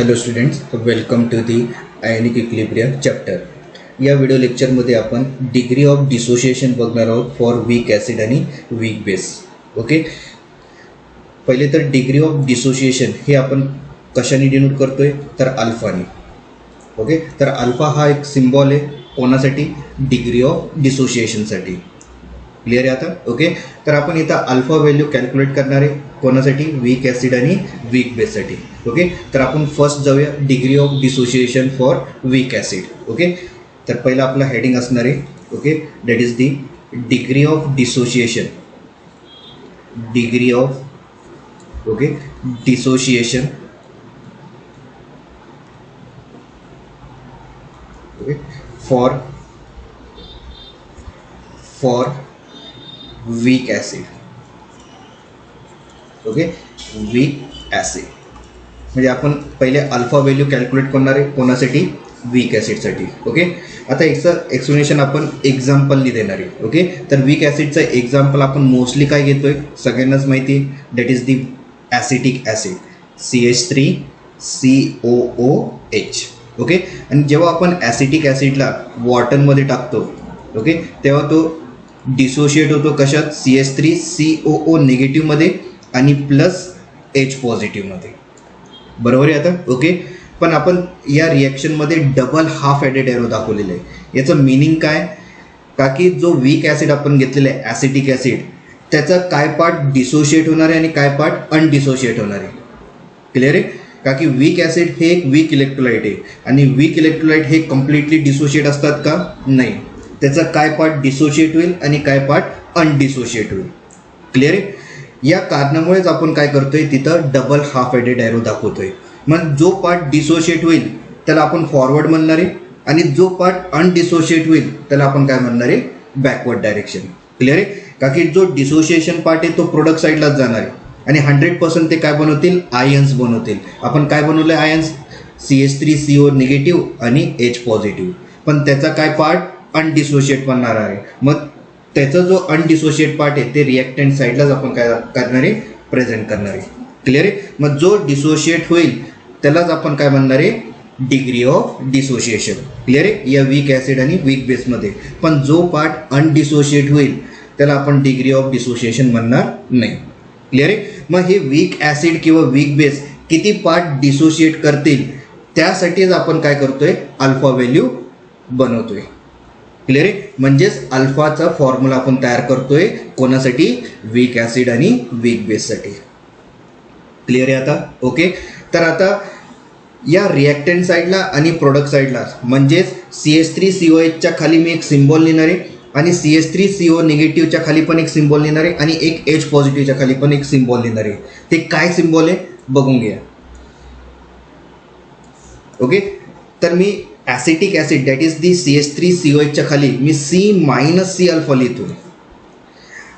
Hello students, welcome to the ionic equilibrium chapter. या video लेक्चरमध्ये आपण डिग्री ऑफ डिसोसिएशन बघणार आहोत फॉर वीक ॲसिड आणि वीक बेस. ओके, पहिले तर डिग्री ऑफ डिसोसिएशन हे आपण कशाने डिनोट करतोय तर अल्फाने. ओके, तर अल्फा हा एक सिम्बॉल आहे कोणासाठी? Degree of डिसोसिएशनसाठी. क्लिअर आहे आता? ओके, तर आपण इथं अल्फा व्हॅल्यू कॅल्क्युलेट करणार आहे कोणासाठी? वीक ॲसिड आणि वीक बेससाठी. ओके, तर आपण फर्स्ट जाऊया degree of dissociation for weak acid. Okay, तर पहिला आपला हेडिंग असणार आहे. Okay, that is the degree of dissociation. Degree of okay dissociation okay for weak acid. Okay, weak acid म्हणजे आपण पहिले अल्फा व्हॅल्यू कॅल्क्युलेट करणार आहे कोणासाठी? वीक ॲसिडसाठी. ओके, आता याचं एक्सप्लेनेशन आपण एक्झाम्पलनी देणार आहे. ओके, तर वीक ॲसिडचं एक्झाम्पल आपण मोस्टली काय घेतोय सगळ्यांनाच माहिती आहे, that is the acetic acid CH3COOH. Okay, आणि जेव्हा आपण ॲसिटिक ॲसिडला वॉटरमध्ये टाकतो ओके तेव्हा तो डिसोशिएट होतो कशात? CH3COO निगेटिव्हमध्ये आणि प्लस H पॉझिटिव्हमध्ये. बरोबर आहे आता? ओके, पण आपण या रिॲक्शनमध्ये डबल हाफ ॲडेड एरो दाखवलेलं आहे. याचं मिनिंग काय? का की जो वीक ॲसिड आपण घेतलेला आहे ॲसिटिक ॲसिड त्याचा काय पार्ट डिसोशिएट होणार आहे आणि काय पार्ट अनडिसोशिएट होणार आहे. क्लिअर आहे? का की वीक ॲसिड हे एक वीक इलेक्ट्रोलाइट आहे आणि वीक इलेक्ट्रोलाइट हे कम्प्लिटली डिसोशिएट असतात का? नाही. त्याचा काय पार्ट डिसोशिएट होईल आणि काय पार्ट अनडिसोशिएट होईल. क्लिअर आहे? या कारणामुळेच आपण काय करतोय तिथं डबल हाफ ॲडेड एरो दाखवतोय. मग जो पार्ट डिसोशिएट होईल त्याला आपण फॉरवर्ड म्हणणार आहे आणि जो पार्ट अनडिसोशिएट होईल त्याला आपण काय म्हणणार आहे? Backward direction. क्लिअर आहे? का की जो डिसोशिएशन पार्ट आहे तो प्रोडक्ट साईडलाच जाणार आहे आणि 100% ते काय बनवतील? आयन्स बनवतील. आपण काय बनवलं आहे आयन्स? CH3CO निगेटिव्ह आणि H पॉझिटिव्ह. पण त्याचा काय पार्ट? अनडिसोशिएट बनणार आहे. मग त्याचा जो अनडिसोशिएट पार्ट आहे ते रिॲक्टंट साईडलाच आपण काय करणार आहे? प्रेझेंट करणार आहे. क्लिअर आहे? मग जो डिसोशिएट होईल त्यालाच आपण काय म्हणणार आहे? Degree of dissociation. क्लिअर आहे? या वीक ॲसिड आणि वीक बेसमध्ये. पण जो पार्ट अनडिसोशिएट होईल त्याला आपण डिग्री ऑफ डिसोसिएशन म्हणणार नाही. क्लिअर आहे? मग हे वीक ॲसिड किंवा वीक बेस किती पार्ट डिसोशिएट करतील त्यासाठीच आपण काय करतोय? अल्फा व्हॅल्यू बनवतोय. क्लिअर आहे? म्हणजेच अल्फाचा फॉर्म्युला आपण तयार करतोय कोणासाठी? वीक ॲसिड आणि वीक बेससाठी. क्लिअर आहे आता? ओके, तर आता या रिॲक्टंट साईडला आणि प्रोडक्ट साईडला म्हणजेच CH3COHच्या खाली मी एक सिम्बॉल लिहिणार आहे आणि CH3CO निगेटिव्हच्या खाली पण एक सिम्बॉल लिहिणार आहे आणि एक H पॉझिटिव्हच्या खाली पण एक सिम्बॉल लिहिणार आहे. ते काय सिम्बॉल आहे बघून घ्या. ओके, तर मी acetic acid that is the CH3COHच्या खाली मी C- अल्फा लिहितोय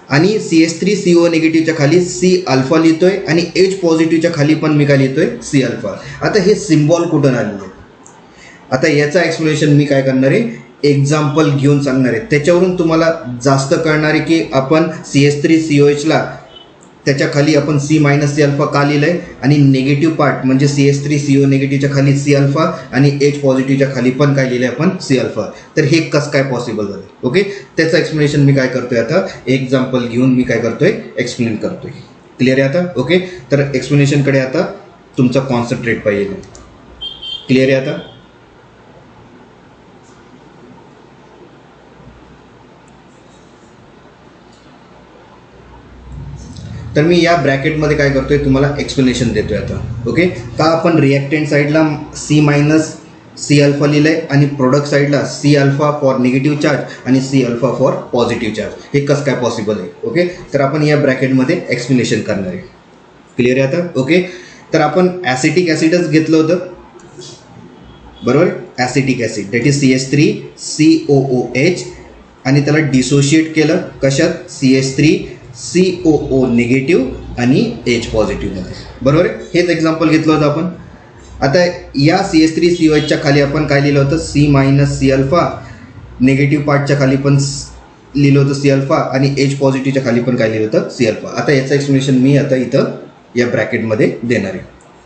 आणि CH3CO निगेटिव्हच्या खाली C अल्फा लिहितोय आणि H पॉझिटिव्हच्या खाली पण मी काय लिहितोय? C alpha. आता हे सिम्बॉल कुठून आलेले? आता याचा एक्सप्लेनेशन मी काय करणार आहे? एक्झाम्पल घेऊन सांगणार आहे. त्याच्यावरून तुम्हाला जास्त कळणार आहे की आपण CH3COHला त्याच्या खाली आपण C- अल्फा का लिहिलं आहे आणि निगेटिव्ह पार्ट म्हणजे CH3CO निगेटिव्हच्या खाली C अल्फा आणि H पॉझिटिव्हच्या खाली पण काय लिहिलं आहे आपण? C alpha. तर हे कसं काय पॉसिबल झालं? ओके, त्याचं एक्सप्लेनेशन मी काय करतोय आता? एक्झाम्पल घेऊन मी काय करतोय? एक्सप्लेन करतोय. क्लिअर आहे आता? ओके, तर एक्सप्लेनेशनकडे आता तुमचा कॉन्सन्ट्रेट पाहिजे. क्लिअर आहे आता? तर मी या ब्रॅकेटमध्ये काय करतोय तुम्हाला एक्सप्लेनेशन देतोय आता. ओके, का आपण रिॲक्टंट साईडला C अल्फा लिहिलं आहे आणि प्रोडक्ट साईडला C alpha for negative charge आणि C alpha for positive charge. हे कसं काय पॉसिबल आहे? ओके, तर आपण या ब्रॅकेटमध्ये एक्सप्लेनेशन करणार आहे. क्लिअर आहे आता? ओके, तर आपण ॲसिटिक ॲसिडच घेतलं होतं बरोबर? Acetic acid that is CH3COOH आणि त्याला डिसोशिएट केलं कशात? CH3COO निगेटिव्ह आणि H पॉझिटिव्हमध्ये. बरोबर आहे? हेच एक्झाम्पल घेतलं होतं आपण. आता या CH3COHच्या खाली आपण काय लिहिलं होतं? C- alpha. निगेटिव्ह पार्टच्या खाली पण लिहिलं होतं C अल्फा आणि H पॉझिटिव्हच्या खाली पण काय लिहिलं होतं C अल्फा. आता याचं एक्सप्लेनेशन मी आता इथं या ब्रॅकेटमध्ये देणार आहे.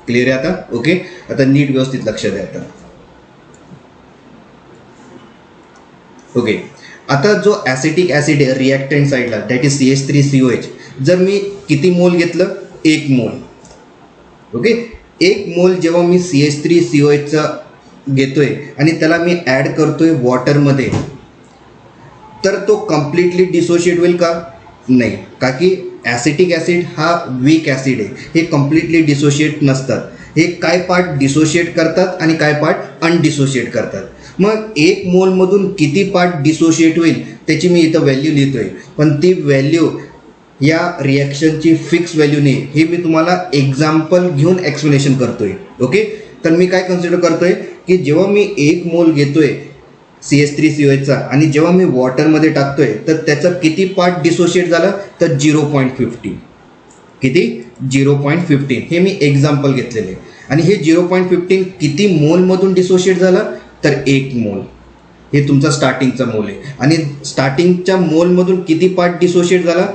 क्लिअर आहे आता? ओके, आता नीट व्यवस्थित लक्ष द्या आता. ओके, आता जो ॲसिटिक ॲसिड आहे रिॲक्टंट साईडला दॅट इज CH3COH, जर मी किती मोल घेतलं? 1 मोल. ओके, 1 मोल जेव्हा मी CH3COHचा घेतोय आणि त्याला मी ॲड करतोय वॉटरमध्ये, तर तो कम्प्लिटली डिसोशिएट होईल का? नाही, का की ॲसिटिक ॲसिड हा वीक ॲसिड आहे. हे कम्प्लिटली डिसोशिएट नसतात. हे काय पार्ट डिसोशिएट करतात आणि काय पार्ट अनडिसोशिएट करतात. मग 1 मोलमधून किती पार्ट डिसोशिएट होईल त्याची मी इथं व्हॅल्यू लिहितोय, पण ती व्हॅल्यू या रिॲक्शनची फिक्स व्हॅल्यू नाही. हे मी तुम्हाला एक्झाम्पल घेऊन एक्सप्लेनेशन करतोय. ओके, तर मी काय कन्सिडर करतोय की जेव्हा मी 1 मोल घेतोय CH3COHचा आणि जेव्हा मी वॉटरमध्ये टाकतोय तर त्याचा किती पार्ट डिसोशिएट झाला? तर 0.15. किती? 0.15. हे मी एक्झाम्पल घेतलेले. आणि हे 0.15 किती मोलमधून डिसोशिएट झाला? तर 1 मोल. हे तुमचा स्टार्टिंगचा मोल आहे. आणि स्टार्टिंगच्या मोलमधून किती पार्ट डिसोशिएट झाला?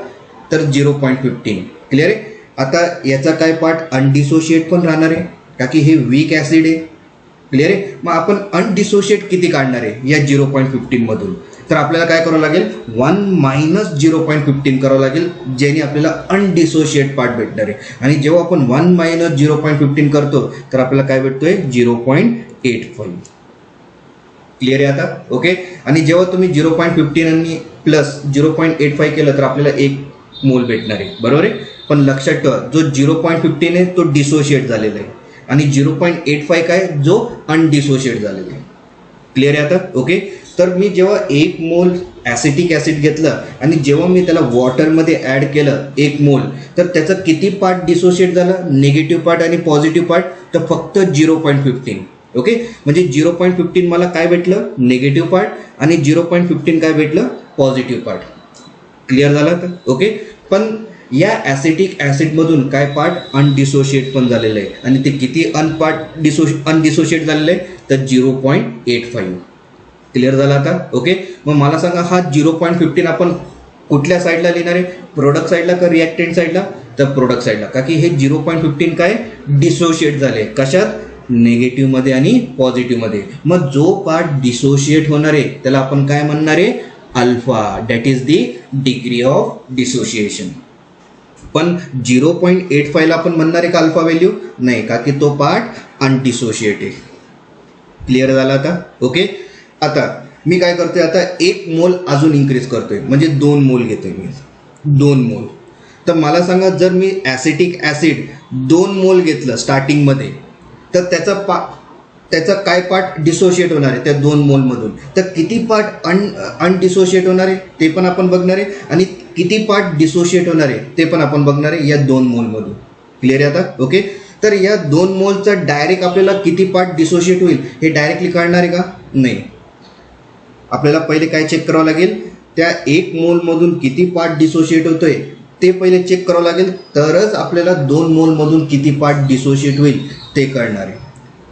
तर 0.15. क्लिअर आहे? आता याचा काय पार्ट अनडिसोशिएट पण राहणार आहे, का की हे वीक ॲसिड आहे. क्लिअर आहे? मग आपण अनडिसोशिएट किती काढणार आहे या 0.15 मधून? तर आपल्याला काय करावं लागेल? 1 मायनस 0.15 करावं लागेल, ज्याने आपल्याला अनडिसोशिएट पार्ट भेटणार आहे. आणि जेव्हा आपण 1 मायनस 0.15 करतो तर आपल्याला काय भेटतोय? 0.85. क्लिअर आहे आता? ओके, आणि जेव्हा तुम्ही 0.15 आणि प्लस 0.85 केलं तर आपल्याला 1 मोल भेटणार आहे. बरोबर आहे? पण लक्षात ठेवा, जो 0.15 आहे तो डिसोशिएट झालेला आहे आणि 0.85 काय? जो अनडिसोशिएट झालेला आहे. क्लिअर आहे आता? ओके, तर मी जेव्हा 1 मोल ॲसिटिक ॲसिड घेतलं आणि जेव्हा मी त्याला वॉटरमध्ये ॲड केलं 1 मोल, तर त्याचा किती पार्ट डिसोशिएट झाला? निगेटिव्ह पार्ट आणि पॉझिटिव्ह पार्ट. तर फक्त 0.15. ओके, म्हणजे 0.15 मला काय भेटलं? Negative part. आणि 0.15 काय भेटलं? Positive part. क्लिअर झालं तर? ओके, पण या ॲसिटिक ॲसिडमधून काय पार्ट अनडिसोशिएट पण झालेलं आहे. आणि ते किती अनडिसोशिएट झालेलं आहे? तर 0.85. क्लिअर झालं आता? ओके, मग मला सांगा हा 0.15 आपण कुठल्या साईडला लिहिणार आहे? प्रोडक्ट साईडला का रिॲक्टंट साईडला? तर प्रोडक्ट साईडला, का की हे 0.15 काय डिसोशिएट झाले. कशात? निगेटिव्हमध्ये आणि पॉझिटिव्हमध्ये. मग जो पार्ट डिसोशिएट होणार आहे त्याला आपण काय म्हणणार आहे? Alpha. That is the degree of dissociation. पण 0.85 ला आपण म्हणणार आहे का अल्फा व्हॅल्यू? नाही, का की तो पार्ट अनडिसोशिएट आहे. क्लिअर झाला आता? ओके, आता मी काय करतोय? आता 1 मोल अजून इन्क्रीज करतोय, म्हणजे 2 मोल घेतोय मी. 2 मोल. तर मला सांगा, जर मी ॲसिटिक ॲसिड 2 मोल घेतलं स्टार्टिंगमध्ये, तर त्याचा काय पार्ट डिसोशिएट होणार आहे त्या 2 मोलमधून? तर किती पार्ट अनडिसोशिएट होणार आहे ते पण आपण बघणार आहे, आणि किती पार्ट डिसोशिएट होणार आहे ते पण आपण बघणार आहे या 2 मोलमधून. क्लिअर आहे आता? ओके, तर या 2 मोलचा डायरेक्ट आपल्याला किती पार्ट डिसोशिएट होईल हे डायरेक्टली कळणार आहे का? नाही. आपल्याला पहिले काय चेक करावं लागेल? त्या 1 मोलमधून किती पार्ट डिसोशिएट होतोय ते पहिले चेक करावं लागेल, तरच आपल्याला 2 मोलमधून किती पार्ट डिसोशिएट होईल ते कळणार आहे.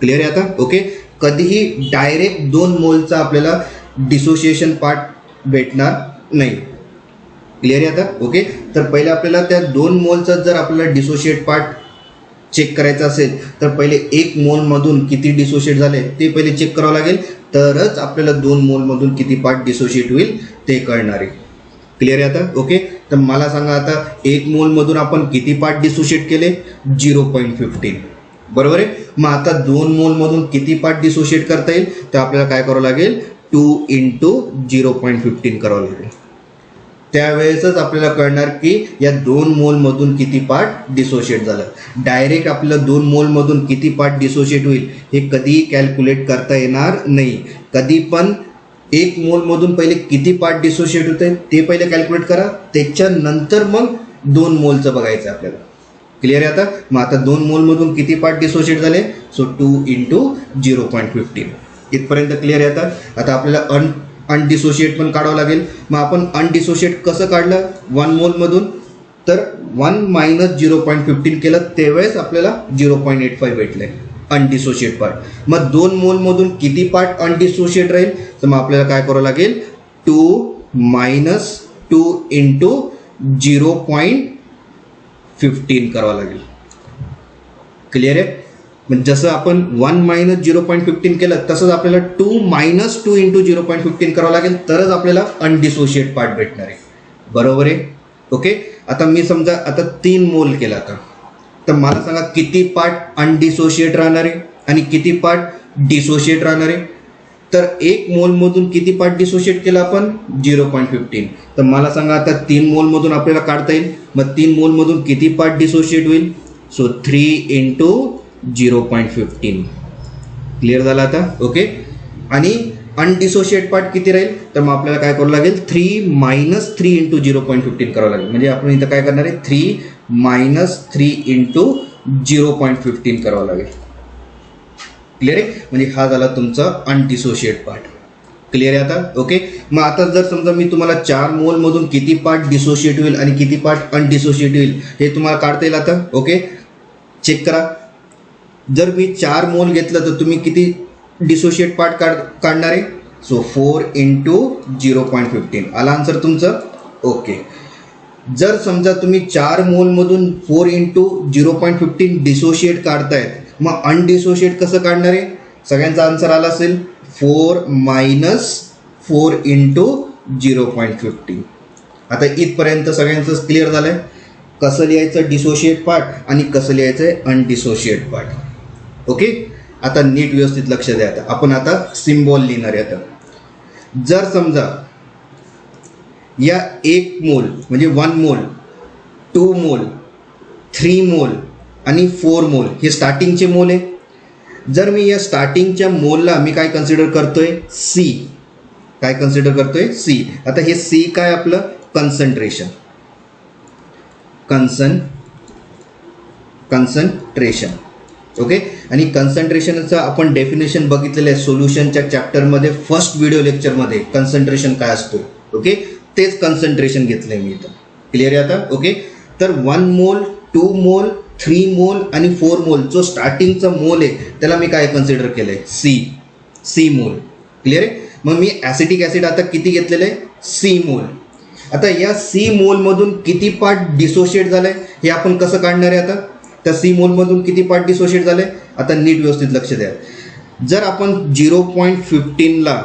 क्लिअर आहे आता? ओके, कधीही डायरेक्ट 2 मोलचा आपल्याला डिसोशिएशन पार्ट भेटणार नाही. क्लिअर आहे आता? ओके, तर पहिले आपल्याला त्या 2 मोलचा जर आपल्याला डिसोशिएट पार्ट चेक करायचा असेल तर पहिले 1 मोलमधून किती डिसोशिएट झाले ते पहिले चेक करावं लागेल, तरच आपल्याला 2 मोलमधून किती पार्ट डिसोशिएट होईल ते कळणार आहे. क्लिअर आहे आता? ओके, तर मला सांगा आता 1 मोलमधून आपण किती पार्ट डिसोशिएट केले? 0.15. बरोबर आहे? मग आता 2 मोलमधून किती पार्ट डिसोशिएट करता येईल? तर आपल्याला काय करावं लागेल? 2 × 0.15 करावं लागेल. त्यावेळेसच आपल्याला कळणार की या 2 मोलमधून किती पार्ट डिसोशिएट झालं. डायरेक्ट आपल्याला 2 मोलमधून किती पार्ट डिसोशिएट होईल हे कधीही कॅल्क्युलेट करता येणार नाही. कधी पण 1 मोलमधून पहिले किती पार्ट डिसोशिएट होते ते पहिले कॅल्क्युलेट करा, त्याच्यानंतर मग 2 मोलचं बघायचं आपल्याला. क्लिअर आहे आता? मग आता 2 मोलमधून किती पार्ट डिसोशिएट झाले? सो 2 × 0.15. इथपर्यंत क्लिअर आहे आता? आता आपल्याला अनडिसोशिएट पण काढावं लागेल. मग आपण अनडिसोशिएट कसं काढलं 1 मोलमधून? तर 1 मायनस 0.15 केलं त्यावेळेस आपल्याला 0.85 भेटले अनडिसोशिएट पार्ट. मग 2 मोलमधून किती पार्ट अनडिसोशिएट राहील? तर मग आपल्याला काय करावं लागेल? 2 - 2 × 0.15 करावं लागेल. क्लिअर आहे? म्हणजे जसं आपण 1 मायनस 0.15 केलं तसंच आपल्याला 2 मायनस 2 इंटू 0.15 करावं लागेल, तरच आपल्याला अनडिसोशिएट पार्ट भेटणार आहे. बरोबर आहे. ओके. आता मी समजा आता 3 मोल केला तर मला सांगा किती पार्ट अनडिसोशिएट राहणार आहे आणि किती पार्ट डिसोशिएट राहणार आहे. तर 1 मोलमधून किती पार्ट डिसोशिएट केला आपण 0.15. तर मला सांगा आता 3 मोलमधून आपल्याला काढता येईल. मग 3 मोलमधून किती पार्ट डिसोशिएट होईल. So 3 into 0.15. क्लिअर झाला आता. ओके. आणि अनडिसोशिएट पार्ट किती राहील. तर मग आपल्याला काय करावं लागेल 3 मायनस 3 इंटू 0.15 करावं लागेल. म्हणजे आपण इथं काय करणार आहे 3 मायनस 3 इंटू 0.15 करावं लागेल. क्लिअर आहे. म्हणजे हा झाला तुमचा अनडिसोशिएट पार्ट. क्लिअर आहे आता. ओके. मग आता जर समजा मी तुम्हाला 4 मोलमधून किती पार्ट डिसोशिएट होईल आणि किती पार्ट अनडिसोशिएट होईल हे तुम्हाला काढता येईल आता. ओके. चेक करा. जर मी 4 मोल घेतलं तर तुम्ही किती डिसोशिएट पार्ट काढणार आहे. So 4 into 0.15. आला आन्सर तुमचं. ओके. जर समजा तुम्ही 4 मोलमधून 4 इंटू 0.15 डिसोशिएट काढतायत, मग अनडिसोशिएट कसं काढणार आहे. सगळ्यांचा आन्सर आला असेल 4 मायनस 4 इंटू 0.15. आता इथपर्यंत सगळ्यांचं क्लिअर झालं आहे. कसं लिहायचं डिसोशिएट पार्ट आणि कसं लिहायचं आहे अनडिसोशिएट पार्ट. ओके. आता नीट व्यवस्थित लक्ष द्या. आता आपण आता सिम्बॉल लिहिणार आहे. आता जर समजा या 1 मोल म्हणजे 1 मोल 2 मोल 3 मोल आणि 4 मोल हे स्टार्टिंगचे मोल आहे. जर मी या स्टार्टिंगच्या मोलला मी काय कन्सिडर करतोय सी. काय कन्सिडर करतोय सी. आता हे सी काय आपलं कन्सन्ट्रेशन. कन्सन्ट्रेशन. ओके. आणि कन्सन्ट्रेशनचं आपण डेफिनेशन बघितलेलं आहे सोल्युशनच्या चॅप्टरमध्ये फर्स्ट व्हिडिओ लेक्चरमध्ये. कन्सन्ट्रेशन काय असतो. ओके. तेच कन्सन्ट्रेशन घेतलंय मी इथं. क्लिअर आहे आता. ओके. तर 1 मोल 2 मोल 3 मोल आणि 4 मोल जो स्टार्टिंगचा मोल आहे त्याला मी काय कन्सिडर केलंय सी मोल. क्लिअर आहे. मग मी ॲसिटिक ॲसिड आता किती घेतलेलं आहे सी मोल. आता या सी मोलमधून किती पार्ट डिसोशिएट झालंय हे आपण कसं काढणार आहे. आता त्या सी मोलमधून किती पार्ट डिसोशिएट झाले. आता नीट व्यवस्थित लक्ष द्या. जर आपण 0.15ला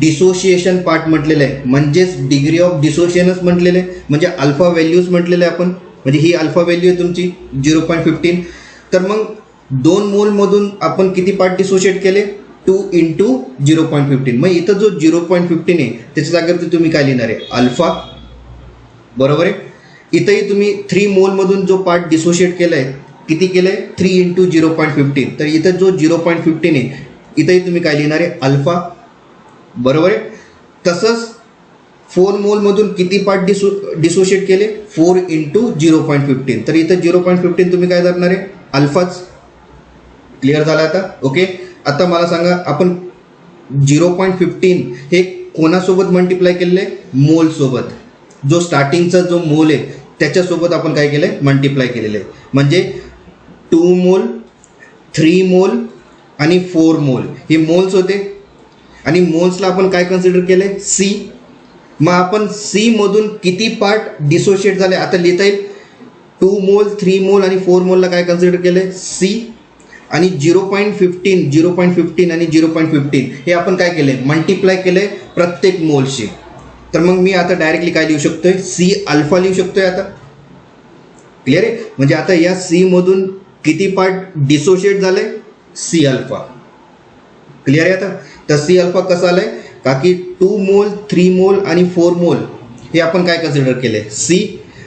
डिसोशिएशन पार्ट म्हटलेलं आहे म्हणजेच डिग्री ऑफ डिसोशिएशनच म्हटलेलं आहे, म्हणजे अल्फा व्हॅल्यूज म्हटलेलं आहे आपण. म्हणजे ही अल्फा व्हॅल्यू आहे तुमची 0.15. तर मग 2 मोलमधून आपण किती पार्ट डिसोशिएट केले 2 इंटू 0.15. मग इथं जो 0.15 आहे त्याच्या जागेवरती तुम्ही काय लिहिणार आहे अल्फा. बरोबर आहे. इथंही तुम्ही 3 मोलमधून जो पार्ट डिसोशिएट केला आहे किती केलं आहे 3 इंटू 0.15. तर इथं जो 0.15 आहे इथंही तुम्ही काय लिहिणार आहे अल्फा. बरोबर आहे. तसंच 4 मोलमधून किती पार्ट डिसोशिएट केले 4 इंटू 0.15. तर इथं 0.15 तुम्ही काय धरणार आहे अल्फाच. क्लिअर झाला आता. ओके. आता मला सांगा आपण 0.15 हे कोणासोबत मल्टिप्लाय केलेलं आहे मोलसोबत. जो स्टार्टिंगचा जो मोल आहे त्याच्यासोबत आपण काय केलं आहे मल्टिप्लाय केलेलं आहे. म्हणजे 2 मोल 3 मोल आणि 4 मोल हे मोल्स होते आणि मोल्सला आपण काय कन्सिडर केलं आहे सी. मग आपण सी मधून किती पार्ट डिसोशिएट झाले आता लिहिता येईल 2 मोल 3 मोल आणि 4 मोलला काय कन्सिडर केलं आहे सी. आणि 0.15 आणि 0.15 हे आपण काय केलं आहे मल्टिप्लाय केलं आहे प्रत्येक मोलशी. तर मग मी आता डायरेक्टली काय लिहू शकतोय सी अल्फा लिहू शकतोय आता. क्लिअर आहे. म्हणजे आता या सी मधून किती पार्ट डिसोशिएट झाले सी अल्फा. क्लिअर आहे आता. तर सी अल्फा कसं आलंय का की 2 मोल 3 मोल आणि 4 मोल हे आपण काय कन्सिडर केले सी.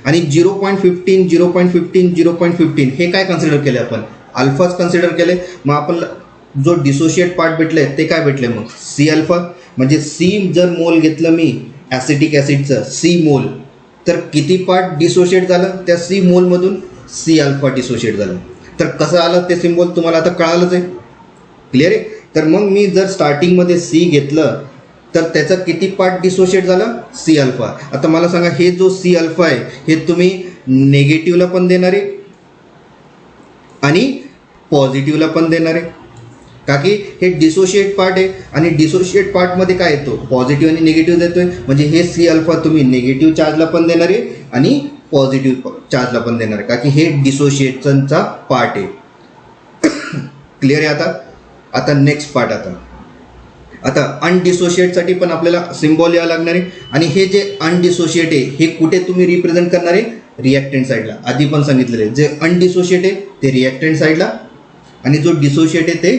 आणि 0.15 0.15 हे काय कन्सिडर केले आपण अल्फाच कन्सिडर केले. मग आपण जो डिसोशिएट पार्ट भेटले ते काय भेटले मग सी अल्फा. म्हणजे सी जर मोल घेतलं मी ॲसिटिक ॲसिडचं सी मोल तर किती पार्ट डिसोशिएट झालं त्या सी मोलमधून सी अल्फा डिसोशिएट झालं. तर कसं आलं ते सिम्बॉल तुम्हाला आता कळालंच आहे. क्लिअर आहे. तर मग मी जर स्टार्टिंगमध्ये सी घेतलं तर त्याचा किती पार्ट डिसोशिएट झाला सी अल्फा. आता मला सांगा हे जो सी अल्फा आहे हे तुम्ही नेगेटिव्हला पण देणार आहे आणि पॉझिटिव्हला पण देणार आहे का की हे डिसोशिएट पार्ट आहे आणि डिसोशिएट पार्टमध्ये काय येतो पॉझिटिव्ह आणि निगेटिव्ह देतोय. म्हणजे हे सी अल्फा तुम्ही निगेटिव्ह चार्जला पण देणार आहे आणि पॉझिटिव्ह चार्जला पण देणार आहे का की हे डिसोशिएशनचा पार्ट आहे. क्लिअर आहे आता नेक्स्ट पार्ट आता अनडिसोशिएटसाठी पण आपल्याला सिम्बॉल यावं लागणार आहे. आणि हे जे अनडिसोशिएट आहे हे कुठे तुम्ही रिप्रेझेंट करणार आहे? रिॲक्टंट साईडला. आधी पण सांगितलेलं आहे जे अनडिसोशिएट आहे ते रिॲक्टंट साईडला आणि जो डिसोशिएट आहे ते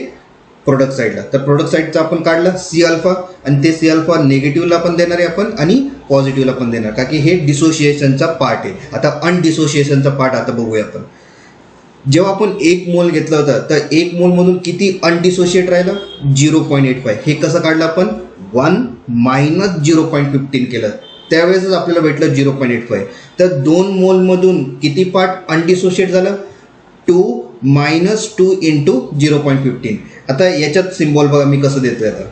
प्रोडक्ट साईडला. तर प्रोडक्ट साईडचा आपण काढला सी अल्फा आणि ते सी अल्फा निगेटिव्हला पण देणार आहे आपण आणि पॉझिटिव्हला पण देणार, का की हे डिसोशिएशनचा पार्ट आहे. आता अनडिसोशिएशनचा पार्ट आता बघूया आपण. जेव्हा आपण 1 मोल घेतला होता तर 1 मोलमधून किती अनडिसोशिएट राहिलं? 0.85. हे कसं काढलं आपण? 1 मायनस 0.15 केलं, त्यावेळेसच आपल्याला भेटलं 0.85. तर 2 मोलमधून किती पार्ट अनडिसोशिएट झालं? 2 मायनस 2 इंटू 0.15. आता याच्यात सिम्बॉल बघा मी कसं देतोय. आता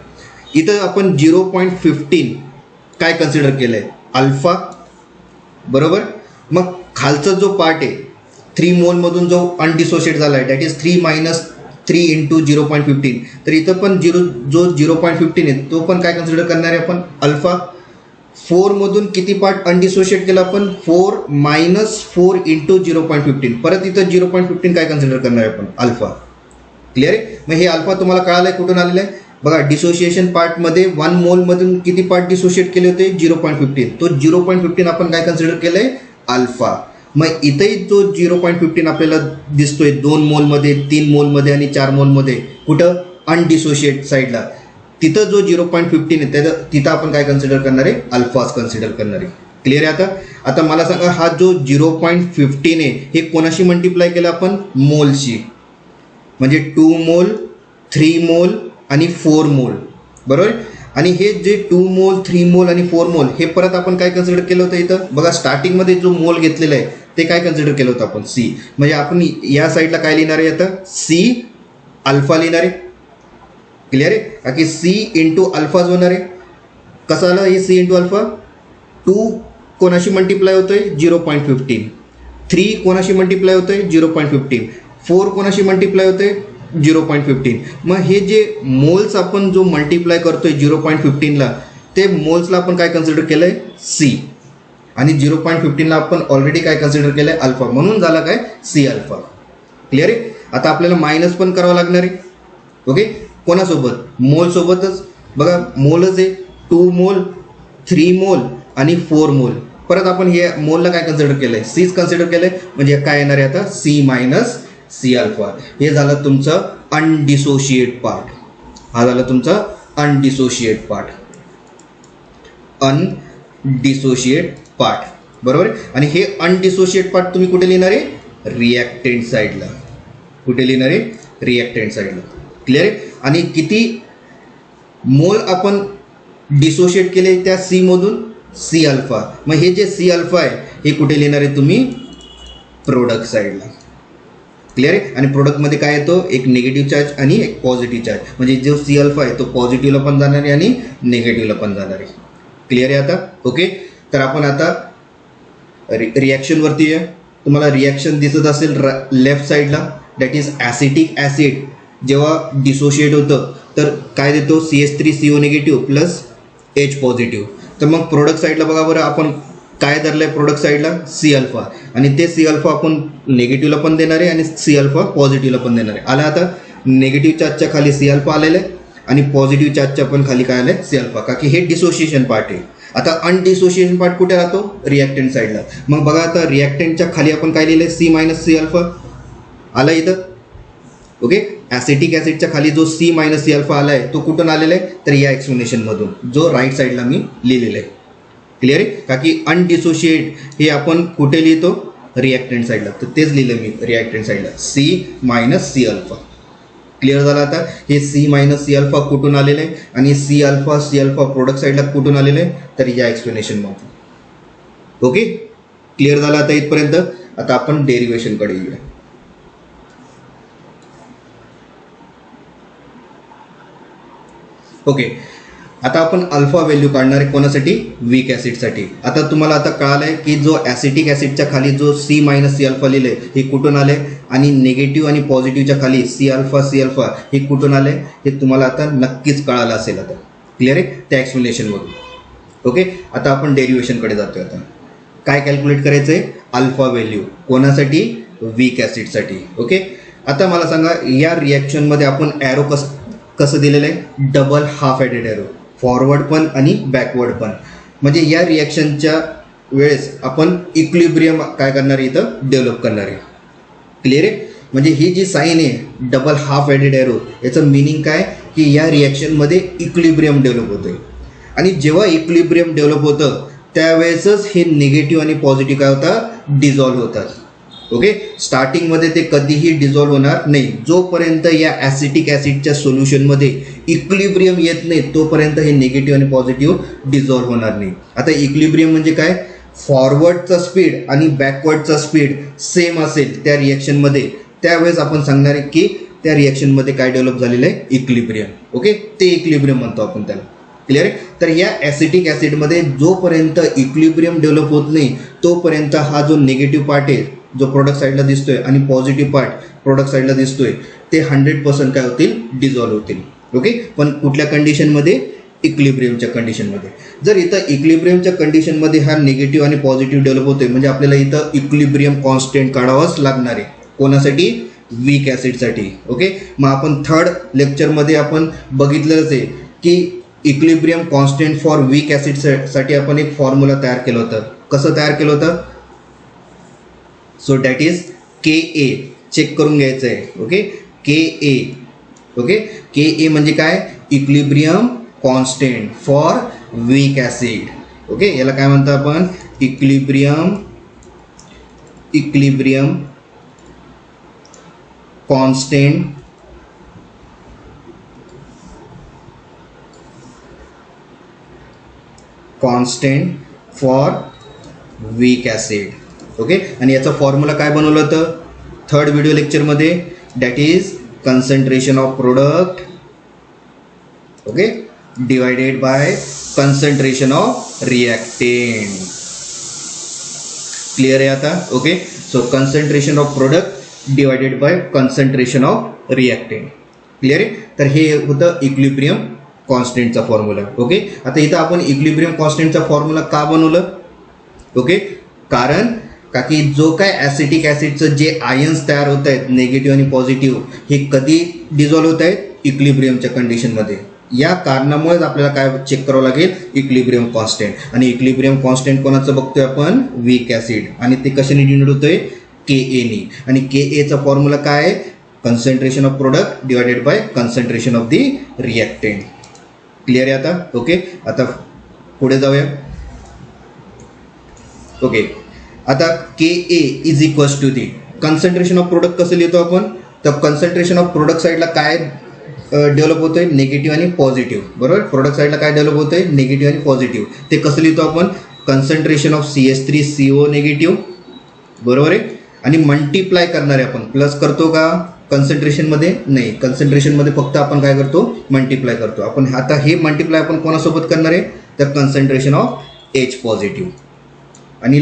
इथं आपण 0.15 काय कन्सिडर केलं आहे? अल्फा, बरोबर. मग खालचा जो पार्ट आहे 3 मोलमधून जो अनडिसोशिएट झाला आहे दॅट इज 3 मायनस 3 इंटू 0.15. तर इथं पण जो 0.15 आहे तो पण काय कन्सिडर करणार आहे आपण? अल्फा. 4 मधून किती पार्ट अनडिसोशिएट केला आपण? 4 मायनस 4 इंटू 0.15. परत इथं 0.15 काय कन्सिडर करणार आहे आपण? अल्फा. क्लिअर आहे. मग हे अल्फा तुम्हाला कळालं आहे कुठून आलेलं आहे? बघा डिसोशिएशन पार्टमध्ये 1 मोलमधून किती पार्ट डिसोशिएट केले होते? 0.15. तो 0.15 आपण काय कन्सिडर केलं आहे? अल्फा. मग इथेही जो 0.15 आपल्याला दिसतोय 2 मोलमध्ये, 3 मोलमध्ये आणि 4 मोलमध्ये, कुठं? अनडिसोशिएट साईडला. तिथं जो 0.15 आहे त्याचं तिथं आपण काय कन्सिडर करणार आहे? अल्फाच कन्सिडर करणार आहे. क्लिअर आहे आता मला सांगा हा जो 0.15 आहे हे कोणाशी मल्टिप्लाय केलं आपण? मोलशी. म्हणजे 2 मोल, 3 मोल आणि 4 मोल, बरोबर. आणि हे जे 2 मोल, 3 मोल आणि 4 मोल हे परत आपण काय कन्सिडर केलं होतं? इथं बघा स्टार्टिंगमध्ये जो मोल घेतलेला आहे ते काय कन्सिडर केलं होतं आपण? सी. म्हणजे आपण या साईडला काय लिहिणार आहे आता? सी अल्फा लिहिणार आहे. क्लिअर आहे, का की सी इंटू अल्फाच होणार आहे. कसं आलं हे सी इंटू अल्फा? 2 कोणाशी मल्टिप्लाय होतोय? 0.15. 3 कोणाशी मल्टिप्लाय होतोय? 0.15. 4 कोणाशी मल्टिप्लाय होतोय? 0.15. मग हे जे मोल्स आपण जो मल्टिप्लाय करतोय 0.15ला ते मोल्सला आपण काय कन्सिडर केलं आहे? सी. आणि 0.15ला आपण ऑलरेडी काय कन्सिडर केलं आहे? अल्फा. म्हणून झाला काय? C alpha. क्लिअर आहे. आता आपल्याला मायनस पण करावं लागणार आहे. ओके. कोणासोबत? मोलसोबतच. बघा मोलच आहे 2 मोल, 3 मोल आणि 4 मोल. परत आपण हे मोलला काय कन्सिडर केलं आहे? सीच कन्सिडर केलं आहे. म्हणजे काय येणार आहे आता? C minus C alpha. हे झालं तुमचं अनडिसोशिएट पार्ट. हा झाला तुमचा अनडिसोशिएट पार्ट. अनडिसोशिएट पार्ट, बरोबर. आणि हे अनडिसोशिएट पार्ट तुम्ही कुठे लिहिणार आहे? रिॲक्टंट साईडला. कुठे लिहिणार आहे? रिॲक्टंट साईडला. क्लिअर आहे. आणि किती मोल आपण डिसोशिएट केले त्या सी मधून? C alpha. मग हे जे सी अल्फा आहे हे कुठे लिहिणार आहे तुम्ही? प्रोडक्ट साईडला. क्लिअर आहे. आणि प्रोडक्टमध्ये काय येतो? एक निगेटिव्ह चार्ज आणि एक पॉझिटिव्ह चार्ज. म्हणजे जो सी अल्फा आहे तो पॉझिटिव्हला पण जाणार आहे आणि निगेटिव्हला पण जाणार आहे. क्लिअर आहे आता? ओके. तर आपण आता रिॲक्शनवरती आहे. तुम्हाला रिॲक्शन दिसत असेल लेफ्ट साईडला, दॅट इज ॲसिटिक ॲसिड जेव्हा डिसोशिएट होतं तर काय देतो? CH3CO negative plus H positive. तर मग प्रोडक्ट साईडला बघा बरं आपण काय धरलं आहे प्रोडक्ट साईडला? C alpha. आणि ते सी अल्फा आपण निगेटिव्हला पण देणार आहे आणि सी अल्फा पॉझिटिव्हला पण देणार आहे. आला आता निगेटिव्ह चार्जच्या खाली सी अल्फा आलेलं आहे आणि पॉझिटिव्ह चार्जच्या पण खाली काय आलं आहे? C alpha. का की हे डिसोशिएशन पार्ट आहे. आता अनडिसोशिएशन पार्ट कुठे राहतो? रिॲक्टंट साईडला. मग बघा आता रिॲक्टंटच्या खाली आपण काय लिहिलं आहे? सी मायनस सी अल्फा आला इथं. ओके. ॲसिटिक ॲसिडच्या खाली जो सी मायनस सी अल्फा आला आहे तो कुठून आलेला आहे? तर या एक्सप्लेनेशनमधून जो राईट साईडला मी लिहिलेलं आहे. क्लिअर आहे. का की अनडिसोशिएट हे आपण कुठे लिहितो? रिॲक्टंट साईडला. तर तेच लिहिलं मी रिॲक्टंट साईडला C minus C alpha. Clear झालं आता? हे सी मायनस सी अल्फा कुठून आलेलं आहे आणि सी अल्फा प्रोडक्ट साईडला कुठून आलेलं आहे? तर या एक्सप्लेनेशनमधून. ओके. क्लिअर झालं आता इथपर्यंत? आता आपण डेरिवेशनकडे येऊया. ओके. आता आपण अल्फा व्हॅल्यू काढणार आहे कोणासाठी? वीक ॲसिडसाठी. आता तुम्हाला आता कळालं आहे की जो ॲसिटिक ॲसिडच्या खाली जो सी मायनस सी अल्फा लिहिलं आहे हे कुठून आलं आहे आणि निगेटिव्ह आणि पॉझिटिव्हच्या खाली सी अल्फा हे कुठून आलं आहे हे तुम्हाला आता नक्कीच कळालं असेल आता. क्लिअर आहे? त्या एक्सप्लेनेशनमधून. ओके. आता आपण डेरिवेशनकडे जातो. आता काय कॅल्क्युलेट करायचं आहे? अल्फा व्हॅल्यू कोणासाठी? वीक ॲसिडसाठी. ओके. आता मला सांगा या रिॲक्शनमध्ये आपण ॲरो कसं दिलेलं आहे, double half added arrow, forward पण आणि बॅकवर्ड पण. म्हणजे या रिॲक्शनच्या वेळेस आपण इक्विलिब्रियम काय करणार आहे इथं डेव्हलप करणार आहे. क्लिअर आहे. म्हणजे ही जी साईन आहे डबल हाफ ॲडेड ॲरो, याचं मिनिंग काय की या रिॲक्शनमध्ये इक्विलिब्रियम डेव्हलप होतं आहे. आणि जेव्हा इक्विलिब्रियम डेव्हलप होतं त्यावेळेसच हे निगेटिव्ह आणि पॉझिटिव्ह काय होतात, डिझॉल्व्ह होतात. ओके. स्टार्टिंगमध्ये ते कधीही डिझॉल्व्ह होणार नाही. जोपर्यंत या ॲसिटिक ॲसिडच्या सोल्युशनमध्ये इक्विलिब्रियम येत नाही तोपर्यंत हे निगेटिव्ह आणि पॉझिटिव्ह डिझॉल्व्ह होणार नाही. आता इक्विलिब्रियम म्हणजे काय, फॉरवर्डचा स्पीड आणि बॅकवर्डचा स्पीड सेम असेल त्या रिॲक्शनमध्ये, त्यावेळेस आपण सांगणार आहे की त्या रिॲक्शनमध्ये काय डेव्हलप झालेलं आहे, इक्विलिब्रियम. ओके. ते इक्विलिब्रियम म्हणतो आपण त्याला. क्लिअर आहे. तर या ॲसिटिक ॲसिडमध्ये जोपर्यंत इक्विलिब्रियम डेव्हलप होत नाही तोपर्यंत हा जो निगेटिव्ह पार्ट आहे जो प्रोडक्ट साईडला दिसतोय आणि पॉझिटिव्ह पार्ट प्रोडक्ट साईडला दिसतोय ते 100% काय होतील, डिझॉल्व्ह होतील. ओके. पण कुठल्या कंडिशनमध्ये, इक्विलिब्रियमच्या कंडिशनमध्ये. जर इथं इक्विलिब्रियमच्या कंडिशनमध्ये हा निगेटिव्ह आणि पॉझिटिव्ह डेव्हलप होतोय म्हणजे आपल्याला इथं इक्विलिब्रियम कॉन्स्टंट काढावंच लागणार आहे. कोणासाठी, वीक ॲसिडसाठी. ओके. मग आपण थर्ड लेक्चरमध्ये आपण बघितलंच आहे की इक्विलिब्रियम कॉन्स्टंट फॉर वीक ॲसिडसाठी आपण एक फॉर्म्युला तयार केलं होतं. कसं तयार केलं होतं, so that is KA. Check करून घ्यायचं आहे. ओके. KA. ओके. KA म्हणजे काय, equilibrium constant for weak acid. Okay. याला काय म्हणतो आपण, equilibrium constant for weak acid. Okay. आणि याचा फॉर्म्युला काय बनवलं होतं थर्ड व्हिडिओ लेक्चरमध्ये, that is concentration of product, okay, divided by concentration of reactant. Clear आहे आता. Okay. So concentration of product divided by concentration of reactant. Clear आहे. तर हे होतं इक्विलिब्रियम कॉन्स्टंटचा फॉर्म्युला. ओके. आता इथं आपण इक्विलिब्रियम कॉन्स्टंटचा फॉर्म्युला का बनवलं, ओके, कारण का की जो काय ॲसिटिक ॲसिडचं जे आयन्स तयार होत आहेत निगेटिव्ह आणि पॉझिटिव्ह हे कधी डिझॉल्व्ह होत आहेत, इक्विलिब्रियमच्या कंडिशनमध्ये. या कारणामुळेच आपल्याला काय चेक करावं लागेल, इक्विलिब्रियम कॉन्स्टंट. आणि इक्विलिब्रियम कॉन्स्टंट कोणाचं बघतोय आपण, वीक ॲसिड. आणि ते कशाने डिनोट होतोय, KA नी. आणि KAचा फॉर्म्युला काय आहे, concentration of product divided by concentration of the reactant. Clear आहे आता. ओके. आता पुढे जाऊया. ओके. आता KA is equals to the concentration of product कसं लिहितो आपण, तर कन्सन्ट्रेशन ऑफ प्रोडक्ट साईडला काय डेव्हलप होतोय, निगेटिव्ह आणि पॉझिटिव्ह. बरोबर. प्रोडक्ट साईडला काय डेव्हलप होतोय, निगेटिव्ह आणि पॉझिटिव्ह. ते कसं लिहितो आपण, कन्सन्ट्रेशन ऑफ CH3CO निगेटिव्ह. बरोबर आहे. आणि मल्टिप्लाय करणार आहे आपण, प्लस करतो का कन्सन्ट्रेशनमध्ये, नाही, कन्सन्ट्रेशनमध्ये फक्त आपण काय करतो, मल्टिप्लाय करतो. आपण आता हे मल्टिप्लाय आपण कोणासोबत करणार आहे, तर कन्सन्ट्रेशन ऑफ H पॉझिटिव्ह. आणि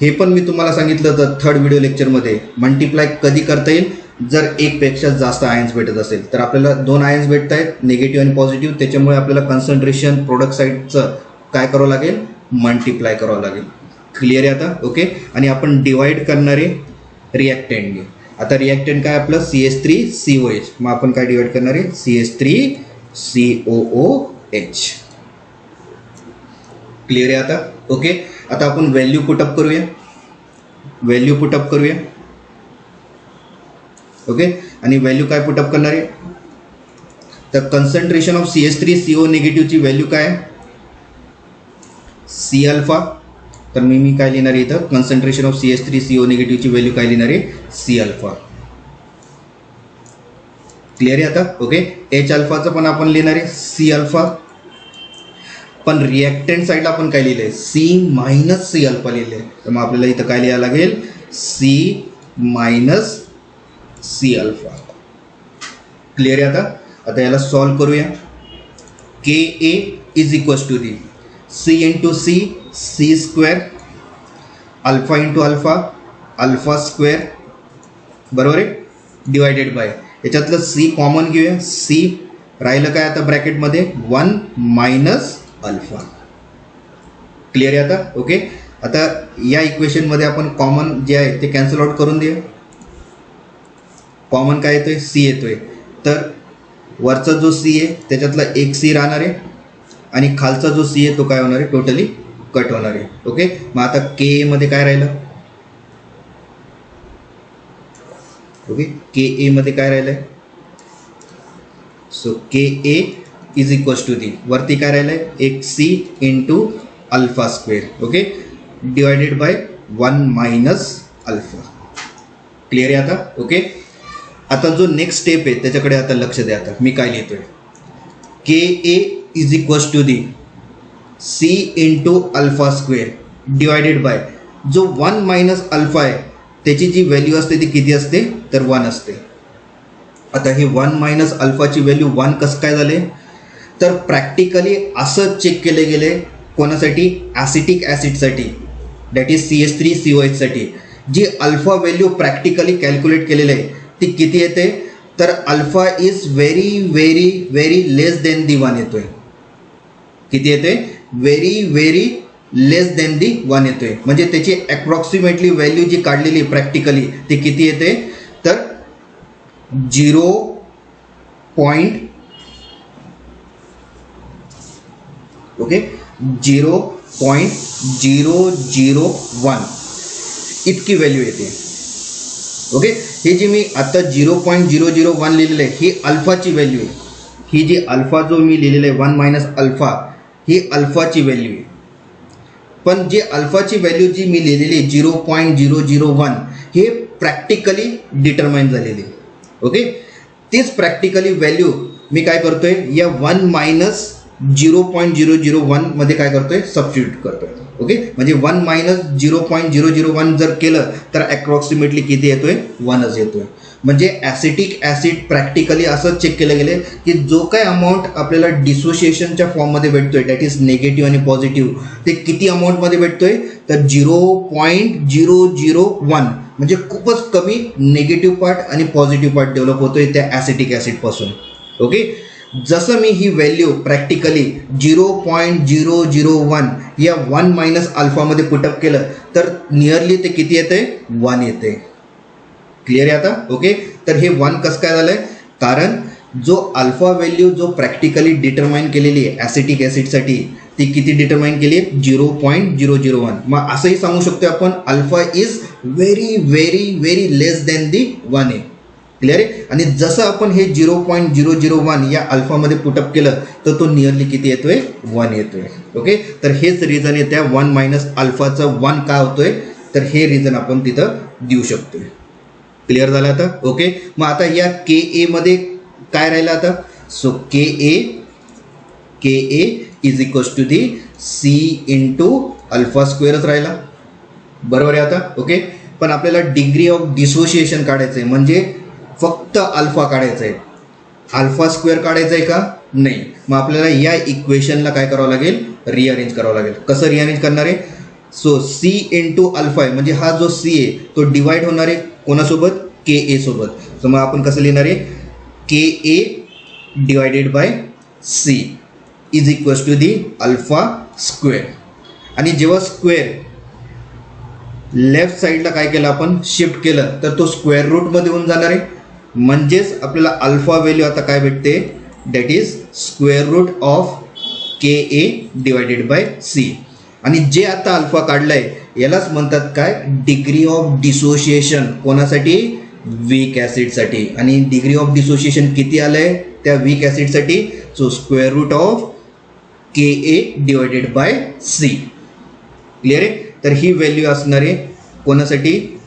हे पण मी तुम्हाला सांगितलं होतं थर्ड व्हिडिओ लेक्चरमध्ये, मल्टिप्लाय कधी करता येईल, जर एकपेक्षा जास्त आयन्स भेटत असेल. तर आपल्याला 2 आयन्स भेटत आहेत, निगेटिव्ह आणि पॉझिटिव्ह. त्याच्यामुळे आपल्याला कन्सन्ट्रेशन प्रोडक्ट साईडचं काय करावं लागेल, मल्टिप्लाय करावं लागेल. क्लिअर आहे आता. ओके. आणि आपण डिवाइड करणारे रिॲक्टंटने. आता रिॲक्टंट काय आपलं, CH3COH. मग आपण काय डिवाइड करणार आहे, CH3COOH. क्लिअर आहे आता. ओके. आता आपण व्हॅल्यू पुटअप करूया. ओके. आणि व्हॅल्यू काय पुटअप करणार आहे, तर कन्सन्ट्रेशन ऑफ CH3CO निगेटिव्हची व्हॅल्यू काय, C अल्फा. तर मी काय लिहिणार आहे इथं, कन्सन्ट्रेशन ऑफ CH3CO निगेटिव्हची व्हॅल्यू काय लिहिणार आहे, C अल्फा. क्लिअर आहे आता. ओके. H अल्फाचं पण आपण लिहिणार आहे C अल्फा. पण रिॲक्टंट साईडला आपण काय लिहिलंय, C मायनस C अल्फा लिहिलंय. तर मग आपल्याला इथं काय लिहायला लागेल, C minus C alpha. Clear आहे आता. आता याला सॉल्व करूया. KA is equals to the C into C, C square, alpha into alpha, alpha square. बरोबर आहे. डिवायडेड बाय याच्यातलं C कॉमन घेऊया. C राहिलं काय आता ब्रॅकेटमध्ये, 1 मायनस अल्फा. क्लिअर आहे आता. ओके. आता या इक्वेशनमध्ये आपण कॉमन जे आहे ते कॅन्सल आउट करून देऊया. कॉमन काय येतोय सी येतोय, तर वरचा जो सी आहे त्याच्यातला एक सी राहणार आहे आणि खालचा जो सी आहे तो काय होणार आहे टोटली कट होणार आहे. ओके, मग आता के ए मध्ये काय राहिलं, ओके के ए मध्ये काय राहिलंय, so K A is equals to the वरती काय राहिलंय एक C into alpha square, okay divided by 1 minus alpha. Clear आहे आता. ओके, आता जो नेक्स्ट स्टेप आहे त्याच्याकडे आता लक्ष द्या. आता मी काय लिहितोय, K A is equals to the C into alpha square divided by जो 1 मायनस अल्फा आहे त्याची जी व्हॅल्यू असते ती किती असते तर 1 असते. आता हे 1 मायनस अल्फाची व्हॅल्यू 1 कसं काय झाले, तर प्रॅक्टिकली असं चेक केले गेले कोणासाठी ॲसिटिक ॲसिडसाठी, दॅट इज CH3COH साठी. जी अल्फा व्हॅल्यू प्रॅक्टिकली कॅल्क्युलेट केलेली आहे ती किती येते, तर alpha is very very very less than the 1 येतोय. किती येते, very very less than the 1 येतोय. म्हणजे त्याची अप्रॉक्सिमेटली व्हॅल्यू जी काढलेली प्रॅक्टिकली ती किती येते, तर 0.001 इतकी व्हॅल्यू येते. ओके, हे जी मी आता 0.001 लिहिलेलं आहे ही अल्फाची व्हॅल्यू आहे. ही जी अल्फा जो मी लिहिलेलं आहे 1 मायनस अल्फा ही अल्फाची व्हॅल्यू आहे. पण जी अल्फाची व्हॅल्यू जी मी लिहिलेली 0.001 हे प्रॅक्टिकली डिटरमाइन झालेली. ओके, तीच प्रॅक्टिकली व्हॅल्यू मी काय करतोय या 1 मायनस 0.001 मध्ये काय करतोय सबस्टिट्यूट करतोय. ओके, म्हणजे 1 मायनस 0.001 जर केलं तर अप्रॉक्सिमेटली किती येतोय 1च येतोय. म्हणजे ॲसिटिक ॲसिड प्रॅक्टिकली असं चेक केलं गेले की जो काय अमाऊंट आपल्याला डिसोसिएशनच्या फॉर्ममध्ये भेटतोय दॅट इज निगेटिव्ह आणि पॉझिटिव्ह ते किती अमाऊंटमध्ये भेटतोय तर 0.001 म्हणजे खूपच कमी निगेटिव्ह पार्ट आणि पॉझिटिव्ह पार्ट डेव्हलप होतोय त्या ॲसिटिक ॲसिडपासून. ओके, जसं मी ही व्हॅल्यू प्रॅक्टिकली 0.001 या 1 मायनस अल्फामध्ये पुटअप केलं तर नियरली ते किती येते 1 येते. क्लिअर आहे आता. ओके, तर हे 1 कसं काय झालंय, कारण जो अल्फा व्हॅल्यू जो प्रॅक्टिकली डिटरमाइन केलेली आहे ॲसिटिक ॲसिडसाठी ती किती डिटरमाइन केली आहे 0.001. मग असंही सांगू शकतो आपण alpha is very very very less than the 1 आहे. क्लिअर आहे. आणि जसं आपण हे 0.001 या अल्फामध्ये पुटअप केलं तर तो नियरली किती येतोय 1 येतोय. ओके, तर हेच रिझन आहे त्या 1 मायनस अल्फाचं 1 काय होतोय तर हे रिझन आपण तिथं देऊ शकतोय. क्लिअर झालं आता. ओके, मग आता या के ए मध्ये काय राहिलं आता, so K A is equals to the C into alpha स्क्वेअरच राहिला. बरोबर आहे आता. ओके, पण आपल्याला डिग्री ऑफ डिसोसिएशन काढायचं आहे म्हणजे फक्त अल्फा काढायचा आहे, अल्फा स्क्वेअर काढायचा आहे का नाही. मग आपल्याला या इक्वेशनला काय करावं लागेल रिअरेंज करावं लागेल. कसं रिअरेंज करणार आहे, सो सी इंटू अल्फा आहे म्हणजे हा जो सी आहे तो डिवाइड होणार आहे कोणासोबत के ए सोबत. तर मग आपण कसं लिहिणार आहे K A divided by C is equals to the alpha square. आणि जेव्हा स्क्वेअर लेफ्ट साईडला काय केलं आपण शिफ्ट केलं तर तो स्क्वेअर रूटमध्ये होऊन जाणार आहे. म्हणजेच आपल्याला अल्फा व्हॅल्यू आता काय भेटते that is square root of K A divided by C. आणि जे आता अल्फा काढलाय यालाच म्हणतात काय डिग्री ऑफ डिसोसिएशन कोणासाठी वीक ॲसिडसाठी. आणि डिग्री ऑफ डिसोसिएशन किती आलंय त्या वीक ॲसिडसाठी, so square root of K A divided by C. Clear आहे. तर ही व्हॅल्यू असणार आहे कोणासाठी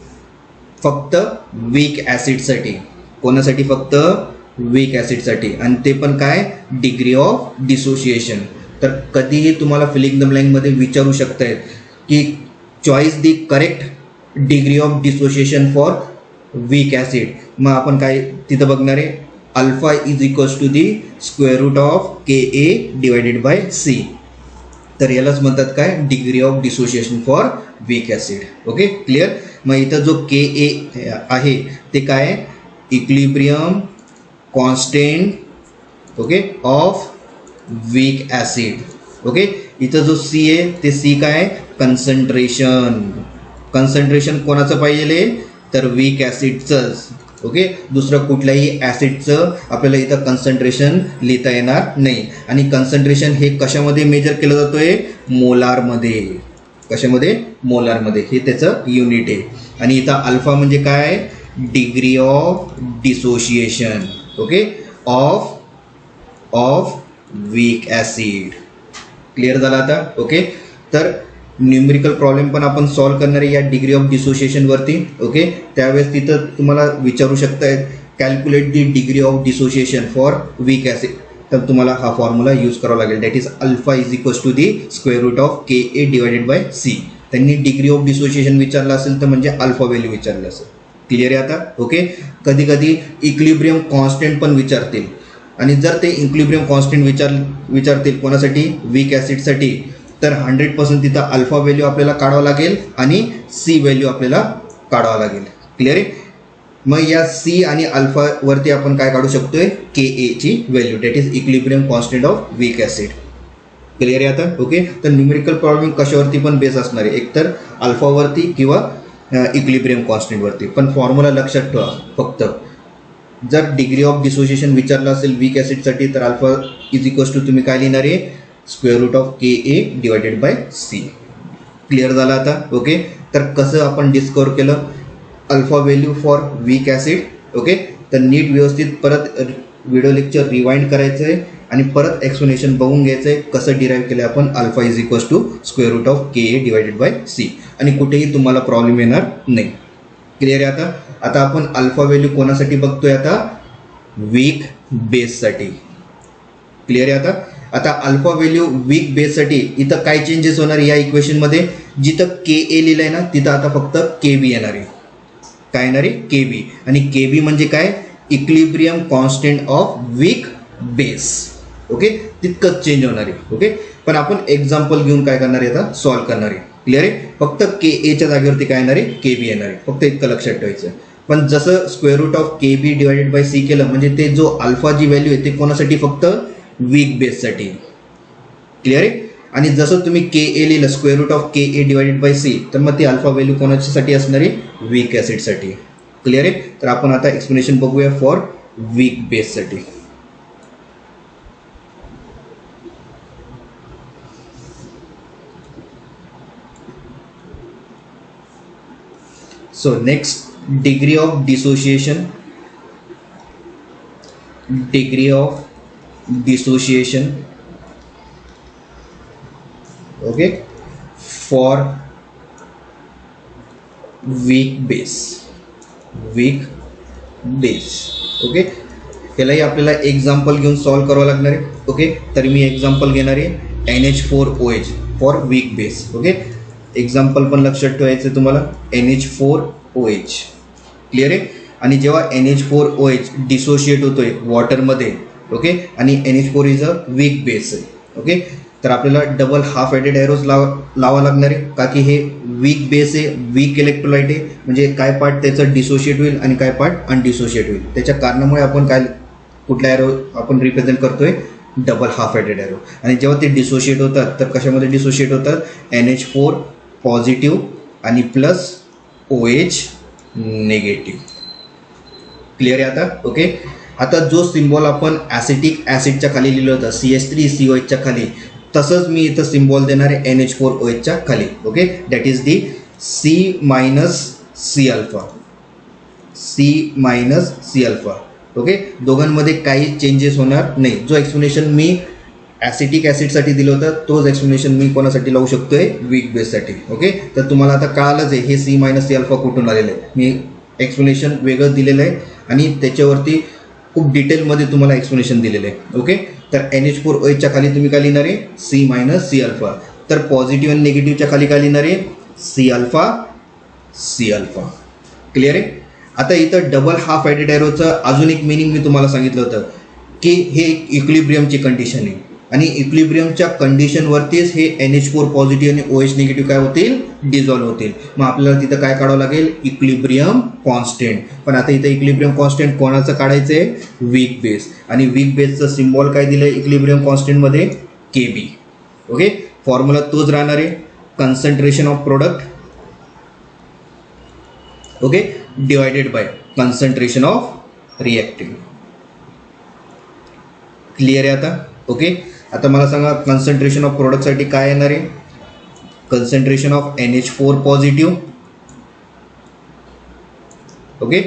फक्त वीक ॲसिडसाठी, कोणासाठी फक्त वीक ॲसिडसाठी आणि ते पण काय डिग्री ऑफ डिसोसिएशन. तर कधीही तुम्हाला फिलिंग द ब्लँकमध्ये विचारू शकतायत की choice the correct degree of dissociation for weak acid. मग आपण काय तिथं बघणार आहे alpha is equals to the square root of K A divided by C. तर यालाच म्हणतात काय degree of dissociation for weak acid. Okay, clear. मग इथं जो के ए आहे ते काय equilibrium constant okay of weak acid. Okay, इथं जो सी आहे ते सी काय कन्सन्ट्रेशन. कन्सन्ट्रेशन कोणाचं पाहिजे तर वीक ॲसिडचंच. ओके, दुसरं कुठल्याही ॲसिडचं आपल्याला इथं कन्सन्ट्रेशन लिहिता येणार नाही. आणि कन्सन्ट्रेशन हे कशामध्ये मेजर केलं जातो आहे? मोलारमध्ये. कशामध्ये? मोलारमध्ये. हे त्याचं युनिट आहे. आणि इथं अल्फा म्हणजे काय आहे? Degree of dissociation, okay, of weak acid. Clear झाला आता? ओके, तर न्यूमेरिकल प्रॉब्लेम पण आपण सॉल्व्ह करणार आहे या डिग्री ऑफ डिसोशिएशनवरती. ओके, त्यावेळेस तिथं तुम्हाला विचारू शकताय calculate the degree of dissociation for weak acid. तर तुम्हाला हा फॉर्म्युला यूज करावा लागेल. That is alpha is equals to the square root of KA divided by C. त्यांनी डिग्री ऑफ डिसोशिएशन विचारलं असेल तर म्हणजे अल्फा व्हॅल्यू विचारलं असेल. क्लिअर आहे आता? ओके, कधी कधी इक्विलिब्रियम कॉन्स्टंट पण विचारतील. आणि जर ते इक्विलिब्रियम कॉन्स्टंट विचारतील कोणासाठी? वीक ॲसिडसाठी, तर 100% तिथं अल्फा व्हॅल्यू आपल्याला काढावं लागेल आणि C व्हॅल्यू आपल्याला काढावं लागेल. क्लिअर आहे? मग या C आणि अल्फावरती आपण काय काढू शकतोय? KA ची value, that is equilibrium constant of weak acid. Clear आहे आता? ओके, तर न्यूमेरिकल प्रॉब्लेम कशावरती पण बेस असणार आहे, एकतर अल्फावरती किंवा इक्विलिब्रियम कॉन्स्टंटवरती. पण फॉर्म्युला लक्षात ठेवा फक्त, जर डिग्री ऑफ डिसोशिएशन विचारलं असेल वीक ॲसिडसाठी तर अल्फा इज इक्वल्स टू तुम्ही काय लिहिणार आहे? Square root of KA divided by C. Clear झालं आता? ओके, तर कसं आपण डिस्कवर केलं alpha value for weak acid? Okay, तर नीट व्यवस्थित परत व्हिडिओ लेक्चर रिवाइंड करायचं आहे आणि परत एक्सप्लेनेशन बघून घ्यायचं आहे कसं डिराईव्ह केलं आपण alpha is equals to square root of KA divided by C. आणि कुठेही तुम्हाला प्रॉब्लेम येणार नाही. क्लिअर आहे आता? आता आपण अल्फा व्हॅल्यू कोणासाठी बघतोय? आता वीक बेससाठी. क्लिअर आहे आता? आता अल्फा व्हॅल्यू वीक बेससाठी इथं काय चेंजेस होणार या इक्वेशनमध्ये? जिथं KA लिहिलं आहे ना तिथं आता फक्त KB येणार आहे. काय येणार आहे? KB. आणि KB म्हणजे काय? Equilibrium constant of weak base. Okay, तितकंच चेंज होणार आहे. ओके, पण आपण एक्झाम्पल घेऊन काय करणार आहे? आता सॉल्व्ह करणार आहे. क्लिअर आहे? फक्त KAच्या जागेवरती काय येणार आहे? KB येणार आहे. फक्त इतकं लक्षात ठेवायचं. पण जसं square root of KB divided by C केलं म्हणजे ते जो अल्फा जी व्हॅल्यू आहे ते कोणासाठी? फक्त वीक बेससाठी. क्लिअर आहे? आणि जसं तुम्ही KA लिहिलं square root of KA divided by C तर मग ती अल्फा व्हॅल्यू कोणाच्यासाठी असणार आहे? वीक ॲसिडसाठी. क्लिअर आहे? तर आपण आता एक्सप्लेनेशन बघूया फॉर वीक बेससाठी. So next, degree of dissociation okay for weak base. Okay, त्यालाही आपल्याला एक्झाम्पल घेऊन सॉल्व्ह करावं लागणार आहे. ओके, तर मी एक्झाम्पल घेणार आहे NH4OH for weak base. Okay, example पण लक्षात ठेवायचं तुम्हाला NH4OH. क्लिअर आहे? आणि जेव्हा NH4OH डिसोशिएट होतोय वॉटरमध्ये, ओके, आणि NH4 is a weak base आहे. ओके, तर आपल्याला डबल हाफ एडेड एरोज लावा लागणार आहे का की हे वीक बेस आहे, वीक इलेक्ट्रोलाइट आहे. म्हणजे काय पार्ट त्याचं डिसोशिएट होईल आणि काय पार्ट अनडिसोशिएट होईल. त्याच्या कारणामुळे आपण काय कुठला एरो आपण रिप्रेझेंट करतोय? Double half headed arrow. आणि जेव्हा ते डिसोशिएट होतात तर कशामध्ये डिसोशिएट होतात? NH4 पॉझिटिव्ह आणि प्लस OH निगेटिव्ह. क्लिअर आहे आता? ओके, आता जो सिम्बॉल आपण ॲसिटिक ॲसिडच्या खाली लिहिलं होतं CH3COHच्या खाली, तसंच मी इथं सिम्बॉल देणार आहे NH4OHच्या खाली. Okay, that is the C minus C alpha. Okay, दोघांमध्ये काही चेंजेस होणार नाही. जो एक्सप्लेनेशन मी ॲसिटिक ॲसिडसाठी दिलं होतं तोच एक्सप्लेनेशन मी कोणासाठी लावू शकतोय? वीक बेससाठी. ओके, तर तुम्हाला आता कळालंच आहे हे C मायनस C अल्फा कुठून आलेलं आहे. मी एक्सप्लेनेशन वेगळं दिलेलं आहे आणि त्याच्यावरती खूप डिटेलमध्ये तुम्हाला एक्सप्लेनेशन दिलेलं आहे. ओके, तर NH4OHच्या खाली तुम्ही काय लिहिणार आहे? C minus C alpha. तर पॉझिटिव्ह आणि निगेटिव्हच्या खाली काय लिहिणार आहे? C alpha. क्लिअर आहे? आता इथं डबल हाफ एडेड एरोचं अजून एक मिनिंग मी तुम्हाला सांगितलं होतं की हे इक्विलिब्रियमची कंडिशन आहे आणि इक्विलिब्रियमच्या कंडिशनवरतीच हे NH4 पॉझिटिव्ह आणि OH निगेटिव्ह काय होतील? डिझॉल्व्ह होतील. मग आपल्याला तिथं काय काढावं लागेल? Equilibrium constant. पण आता इथं इक्विलिब्रियम कॉन्स्टंट कोणाचं काढायचं आहे? Weak base. आणि वीक बेसचं सिम्बॉल काय दिलं आहे इक्विलिब्रियम कॉन्स्टंटमध्ये? KB. ओके, फॉर्म्युला तोच राहणार आहे concentration of product, okay, divided by concentration of reactive. Clear आहे आता? ओके. आता मला सांगा कन्सन्ट्रेशन ऑफ प्रोडक्टसाठी काय येणार आहे? Concentration of NH4 positive. Okay,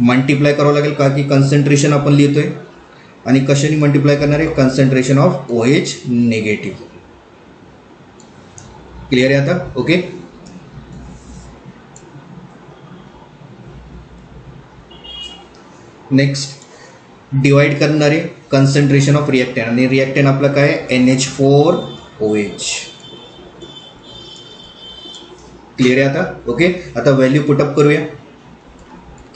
multiply करावं लागेल का की कन्सन्ट्रेशन आपण लिहितोय, आणि कशाने मल्टिप्लाय करणार आहे? Concentration of OH negative. Clear आहे आता? ओके. नेक्स्ट डिवाइड करणारे कन्सन्ट्रेशन ऑफ रिएक्टॅन, आणि रिएक्टॅन आपलं काय आहे? NH4OH. क्लिअर आहे आता? ओके. आता व्हॅल्यू पुटअप करूया.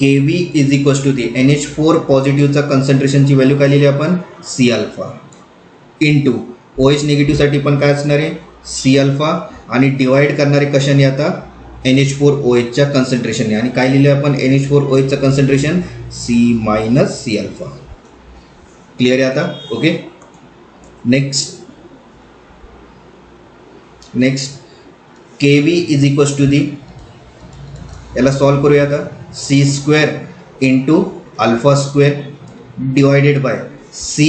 Kv is equals to the NH4 पॉझिटिव्हचा कन्सन्ट्रेशनची व्हॅल्यू काय लिहिली आपण? C अल्फा इंटू OH निगेटिव्हसाठी पण काय असणार आहे? C अल्फा, आणि डिवाइड करणारे कशाने आता? NH4OHच्या कन्सन्ट्रेशनने, आणि काय लिहिले आपण? NH4OHचं concentration C minus C alpha. Clear आहे आता? Okay. Next Kv is equals to the, याला सॉल्व करूया आता. C square into alpha square divided by C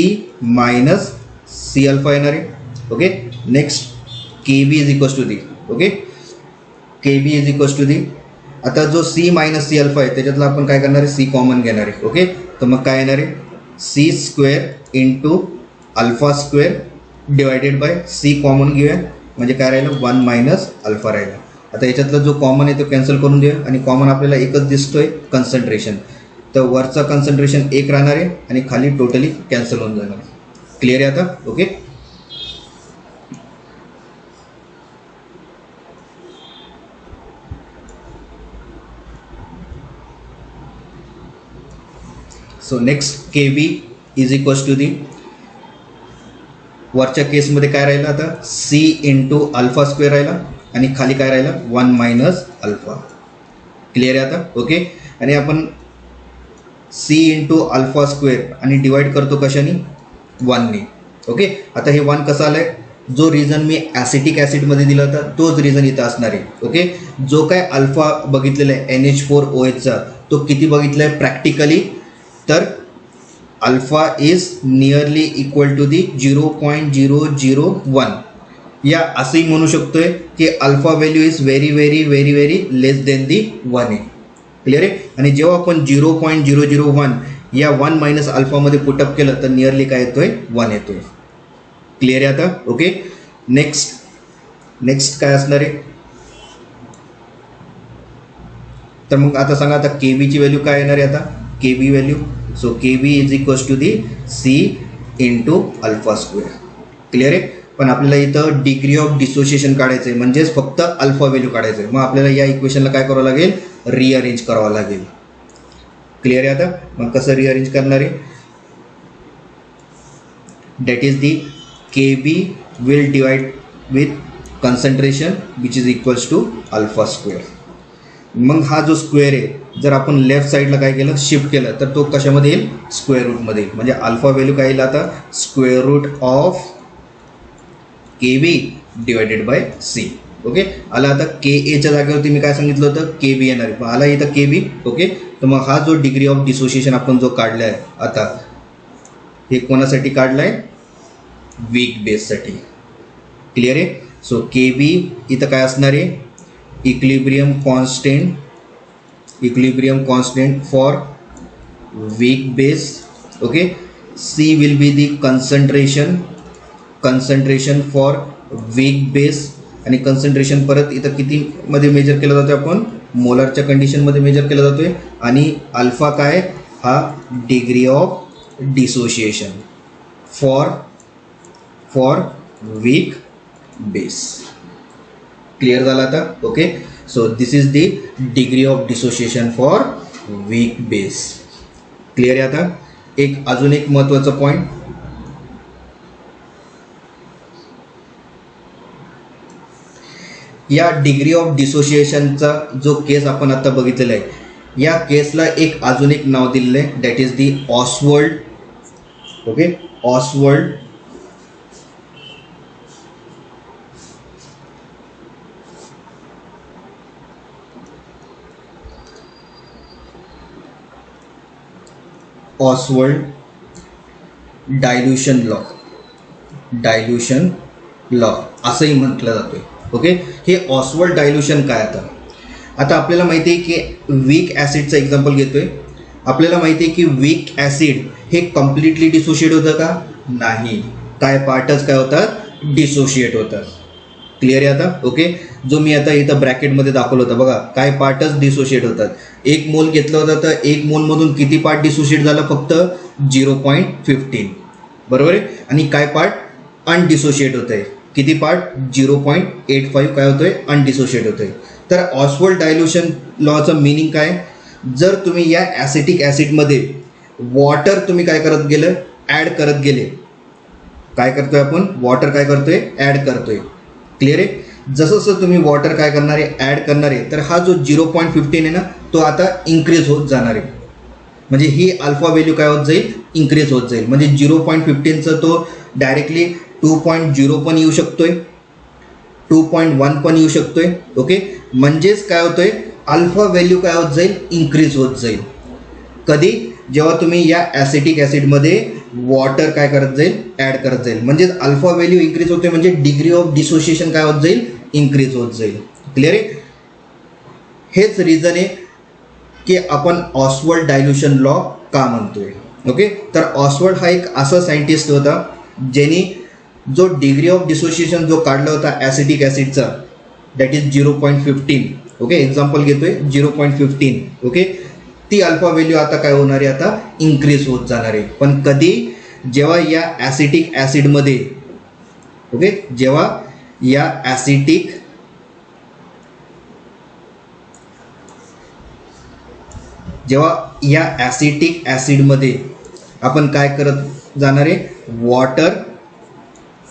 minus C alpha येणार आहे. Okay. Next Kv is equals to the. Okay, Kv is equals to the, आता जो C minus C alpha आहे त्याच्यातला आपण काय करणार आहे? C कॉमन घेणार आहे. ओके, तर मग काय येणार आहे? C square into alpha square divided by C common घेऊया, म्हणजे काय राहिलं? 1 मायनस अल्फा राहिला. आता याच्यातला जो कॉमन आहे तो कॅन्सल करून देऊया, आणि कॉमन आपल्याला एकच दिसतोय, कन्सन्ट्रेशन. तर वरचा कन्सन्ट्रेशन एक राहणार आहे आणि खाली टोटली कॅन्सल होऊन जाणार. क्लिअर आहे आता? Okay. So next Kv is equals to the, वरच्या केसमध्ये काय राहिलं आता? C इंटू अल्फा स्क्वेअर राहिला, आणि खाली काय राहिलं? 1 मायनस अल्फा. क्लिअर आहे आता? ओके. आणि आपण C इंटू अल्फा स्क्वेअर आणि डिवाइड करतो कशाने? 1ने. ओके. आता हे 1 कसं आलं आहे? जो रिझन मी ॲसिटिक ॲसिडमध्ये दिला होता तोच रिझन इथं असणार आहे. ओके. जो काय अल्फा बघितलेला आहे NH4OHचा, तो किती बघितला आहे प्रॅक्टिकली? तर alpha is nearly equal to the 0.001, या असंही म्हणू शकतोय की alpha value is very very very very less than the 1 आहे. क्लिअर आहे? आणि जेव्हा आपण 0.001 या 1 मायनस अल्फामध्ये पुटअप केलं तर नियरली काय येतोय? 1 येतोय. क्लिअर आहे आता? ओके. नेक्स्ट काय असणार आहे? तर मग आता सांगा, आता Kv ची व्हॅल्यू काय येणार आहे आता? Kv value, so Kv is equals to the C into alpha square. Clear आहे? पण आपल्याला इथं डिग्री ऑफ डिसोसिएशन काढायचं आहे, म्हणजेच फक्त अल्फा व्हॅल्यू काढायचं आहे. मग आपल्याला या इक्वेशनला काय करावं लागेल? रिअरेंज करावं लागेल. क्लिअर आहे आता? मग कसं रिअरेंज करणार आहे? That is the Kv will divide with concentration which is equals to alpha square. मग हा जो स्क्वेअर आहे जर आपण लेफ्ट साईडला काय केलं? शिफ्ट केलं, तर तो कशामध्ये येईल? स्क्वेअर रूटमध्ये येईल. म्हणजे अल्फा व्हॅल्यू काय येईल आता? Square root of Kv divided by C. Okay. आला आता Kaच्या जागेवरती मी काय सांगितलं होतं? Kv येणार आहे, आला इथं Kv. ओके. तर मग हा जो डिग्री ऑफ डिसोसिएशन आपण जो काढला आहे आता, हे कोणासाठी काढला आहे? वीक बेससाठी. क्लिअर आहे? सो Kv इथं काय असणार आहे? Equilibrium constant for weak base. Okay. C will be the concentration for weak base, आणि कन्सन्ट्रेशन परत इथं कितीमध्ये मेजर केलं जातं? आपण मोलारच्या कंडिशनमध्ये मेजर केला जातोय. आणि अल्फा काय? हा degree of dissociation for weak base. Clear झाला आता? Okay. So this is the degree of dissociation for weak base. Clear आहे आता? अजून एक महत्त्वाचा पॉईंट, या डिग्री ऑफ डिसोसिएशनचा जो केस आपण आता बघितलेला आहे, या केसला अजून एक नाव दिलेलं आहे, that is the Oswald. Okay. Oswald Oswald dilution law असंही म्हटलं जातोय. ओके, हे ऑसवर्ल्ड डायल्यूशन काय? आता आपल्याला माहिती आहे की वीक ॲसिडचं एक्झाम्पल घेतोय. आपल्याला माहिती आहे की वीक ॲसिड हे कम्प्लिटली डिसोशिएट होतं का? नाही, काय पार्टच काय होतात? डिसोशिएट होतात. क्लिअर आहे आता? ओके, जो मी आता इथं ब्रॅकेटमध्ये दाखवलं होतं बघा, काय पार्टच डिसोशिएट होतात. 1 मोल घेतलं होतं तर 1 मोलमधून किती पार्ट डिसोशिएट झाला? फक्त 0.15, बरोबर आहे. आणि काय पार्ट अनडिसोशिएट होत आहे? किती पार्ट? 0.85 काय होतोय? अनडिसोशिएट होतोय. तर ऑसवर्ल्ड डायल्यूशन लॉचं मिनिंग काय? जर तुम्ही या ॲसिटिक ॲसिडमध्ये वॉटर तुम्ही काय करत गेलं? ॲड करत गेले. काय करतोय आपण? वॉटर काय करतोय? ॲड करतोय. क्लिअर आहे? जसं जसं तुम्ही वॉटर काय करणार आहे? ॲड करणार आहे, तर हा जो 0.15 आहे ना, तो आता इन्क्रीज होत जाणार आहे. म्हणजे ही अल्फा व्हॅल्यू काय होत जाईल? इन्क्रीज होत जाईल. म्हणजे 0.15चं तो डायरेक्टली 2.0 पण येऊ शकतोय, 2.1 पण येऊ शकतोय. ओके, म्हणजेच काय होतोय? अल्फा व्हॅल्यू काय होत जाईल? इन्क्रीज होत जाईल. कधी? जेव्हा तुम्ही या ॲसिटिक ॲसिडमध्ये वॉटर काय करत जाईल? ॲड करत जाईल. म्हणजेच अल्फा व्हॅल्यू इन्क्रीज होते, म्हणजे डिग्री ऑफ डिसोशिएशन काय होत जाईल? इन्क्रीज होत जाईल. क्लिअर आहे? हेच रिझन आहे की आपण ऑसवर्ल्ड डायल्यूशन लॉ का म्हणतोय. ओके, तर ऑसवर्ल्ड हा एक असा सायंटिस्ट होता ज्यांनी जो डिग्री ऑफ डिसोशिएशन जो काढला होता ॲसिटिक ॲसिडचा, दॅट इज 0.15. ओके, एक्झाम्पल घेतोय 0.15. ओके, ती अल्फा व्हॅल्यू आता काय होणार आहे? आता इन्क्रीज होत जाणार आहे. पण कधी? जेव्हा या ॲसिटिक ॲसिडमध्ये, ओके, जेव्हा या ॲसिटिक ॲसिडमध्ये आपण काय करत जाणार आहे? वॉटर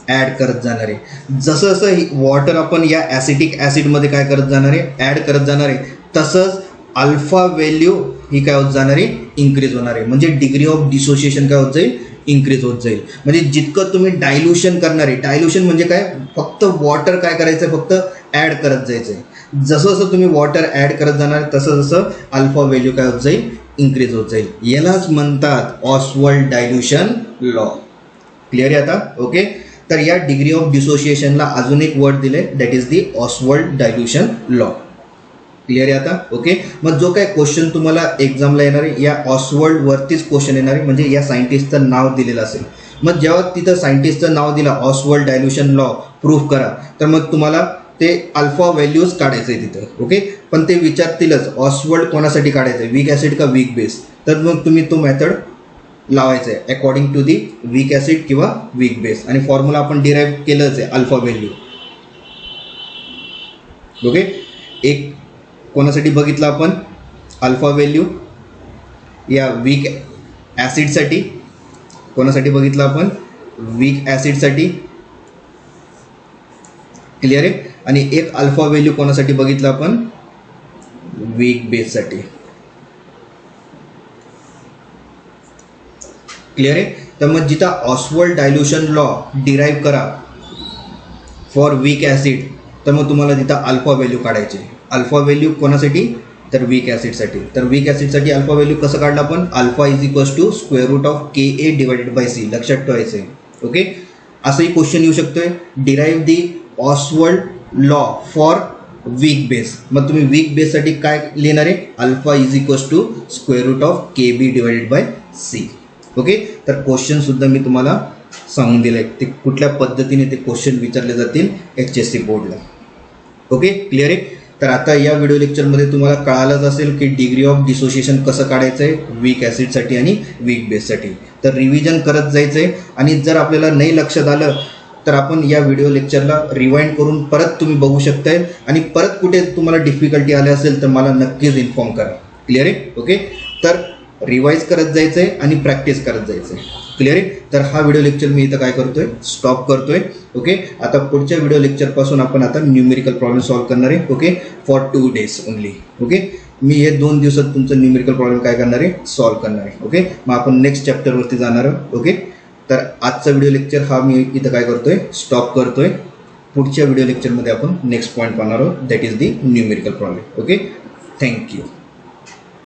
ॲड करत जाणार आहे. जसं जसं वॉटर आपण या ॲसिटिक ॲसिडमध्ये काय करत जाणार आहे? ॲड करत जाणार आहे, तसंच अल्फा व्हॅल्यू ही काय होत जाणार आहे? इन्क्रीज होणार आहे. म्हणजे डिग्री ऑफ डिसोशिएशन काय होत जाईल? इन्क्रीज होत जाईल. म्हणजे जितकं तुम्ही डायल्यूशन करणार आहे, डायल्यूशन म्हणजे काय? फक्त वॉटर काय करायचं आहे? फक्त ॲड करत जायचं आहे. जसं जसं तुम्ही वॉटर ॲड करत जाणार तसं जसं अल्फा व्हॅल्यू काय होत जाईल? इन्क्रीज होत जाईल. यालाच म्हणतात ऑसवर्ल्ड डायल्यूशन लॉ. क्लिअर आहे आता? ओके, तर या डिग्री ऑफ डिसोशिएशनला अजून एक वर्ड दिले, that is the Oswald dilution law. Clear आहे आता? ओके, मग जो काय क्वेश्चन तुम्हाला एक्झामला येणार आहे, या ऑसवर्ल्ड वरतीच क्वेश्चन येणार आहे. म्हणजे या सायंटिस्टचं नाव दिलेलं असेल. मग जेव्हा तिथं सायंटिस्टचं नाव दिलं, ऑसवर्ल्ड डायल्यूशन लॉ प्रूफ करा, तर मग तुम्हाला ते अल्फा व्हॅल्यूज काढायचं आहे तिथं. ओके, पण ते विचारतीलच ऑसवर्ल्ड कोणासाठी काढायचं आहे? वीक ॲसिड का वीक बेस? तर मग तुम्ही तो मेथड लावायचं आहे according to the weak acid किंवा वीक बेस. आणि फॉर्म्युला आपण डिराईव्ह केलंच आहे, अल्फा व्हॅल्यू. ओके, एक कोणासाठी बघितलं आपण? अल्फा व्हॅल्यू या वीक ॲसिडसाठी. कोणासाठी बघितलं आपण? वीक ॲसिडसाठी. क्लिअर आहे? आणि एक अल्फा व्हॅल्यू कोणासाठी बघितलं आपण? वीक बेससाठी. क्लिअर आहे? तर मग जिथं ऑसवर्ल्ड डायल्यूशन लॉ डिराईव्ह करा फॉर वीक ॲसिड, तर मग तुम्हाला तिथं अल्फा व्हॅल्यू काढायचे. अल्फा व्हॅल्यू कोणासाठी? तर वीक ॲसिडसाठी. तर वीक ॲसिडसाठी अल्फा व्हॅल्यू कसं काढलं आपण? Alpha is equals to square root of KA divided by C. लक्षात ठेवायचं आहे. ओके, असंही क्वेश्चन येऊ शकतोय, derive the Ostwald law for weak base. मग तुम्ही वीक बेससाठी काय लिहिणार आहे? Alpha is equals to square root of KB divided by C. Okay, तर क्वेश्चन सुद्धा मी तुम्हाला सांगून दिलं आहे, ते कुठल्या पद्धतीने ते क्वेश्चन विचारले जातील HSC बोर्डला. ओके, क्लिअर आहे? तर आता या व्हिडिओ लेक्चरमध्ये तुम्हाला कळालंच असेल की डिग्री ऑफ डिसोशिएशन कसं काढायचं आहे वीक ॲसिडसाठी आणि वीक बेससाठी. तर रिव्हिजन करत जायचं आहे. आणि जर आपल्याला नाही लक्षात आलं तर आपण या व्हिडिओ लेक्चरला रिवाइंड करून परत तुम्ही बघू शकताय. आणि परत कुठे तुम्हाला डिफिकल्टी आली असेल तर मला नक्कीच इन्फॉर्म करा. क्लिअर आहे? ओके, तर रिवाइज करत जायचं आहे आणि प्रॅक्टिस करत जायचं आहे. क्लिअर आहे? तर हा व्हिडिओ लेक्चर मी इथं काय करतोय? स्टॉप करतोय. ओके, आता पुढच्या व्हिडिओ लेक्चरपासून आपण आता न्यूमेरिकल प्रॉब्लेम सॉल्व्ह करणार आहे. Okay, for 2 days only. Okay, मी हे 2 दिवसात तुमचं न्यूमेरिकल प्रॉब्लेम काय करणार आहे? सॉल्व्ह करणार आहे. ओके, मग आपण नेक्स्ट चॅप्टरवरती जाणार आहोत. ओके, तर आजचा व्हिडिओ लेक्चर हा मी इथं काय करतोय? स्टॉप करतोय. पुढच्या व्हिडिओ लेक्चरमध्ये आपण नेक्स्ट पॉईंट पाहणार आहोत, that is the numerical problem. Okay, thank you.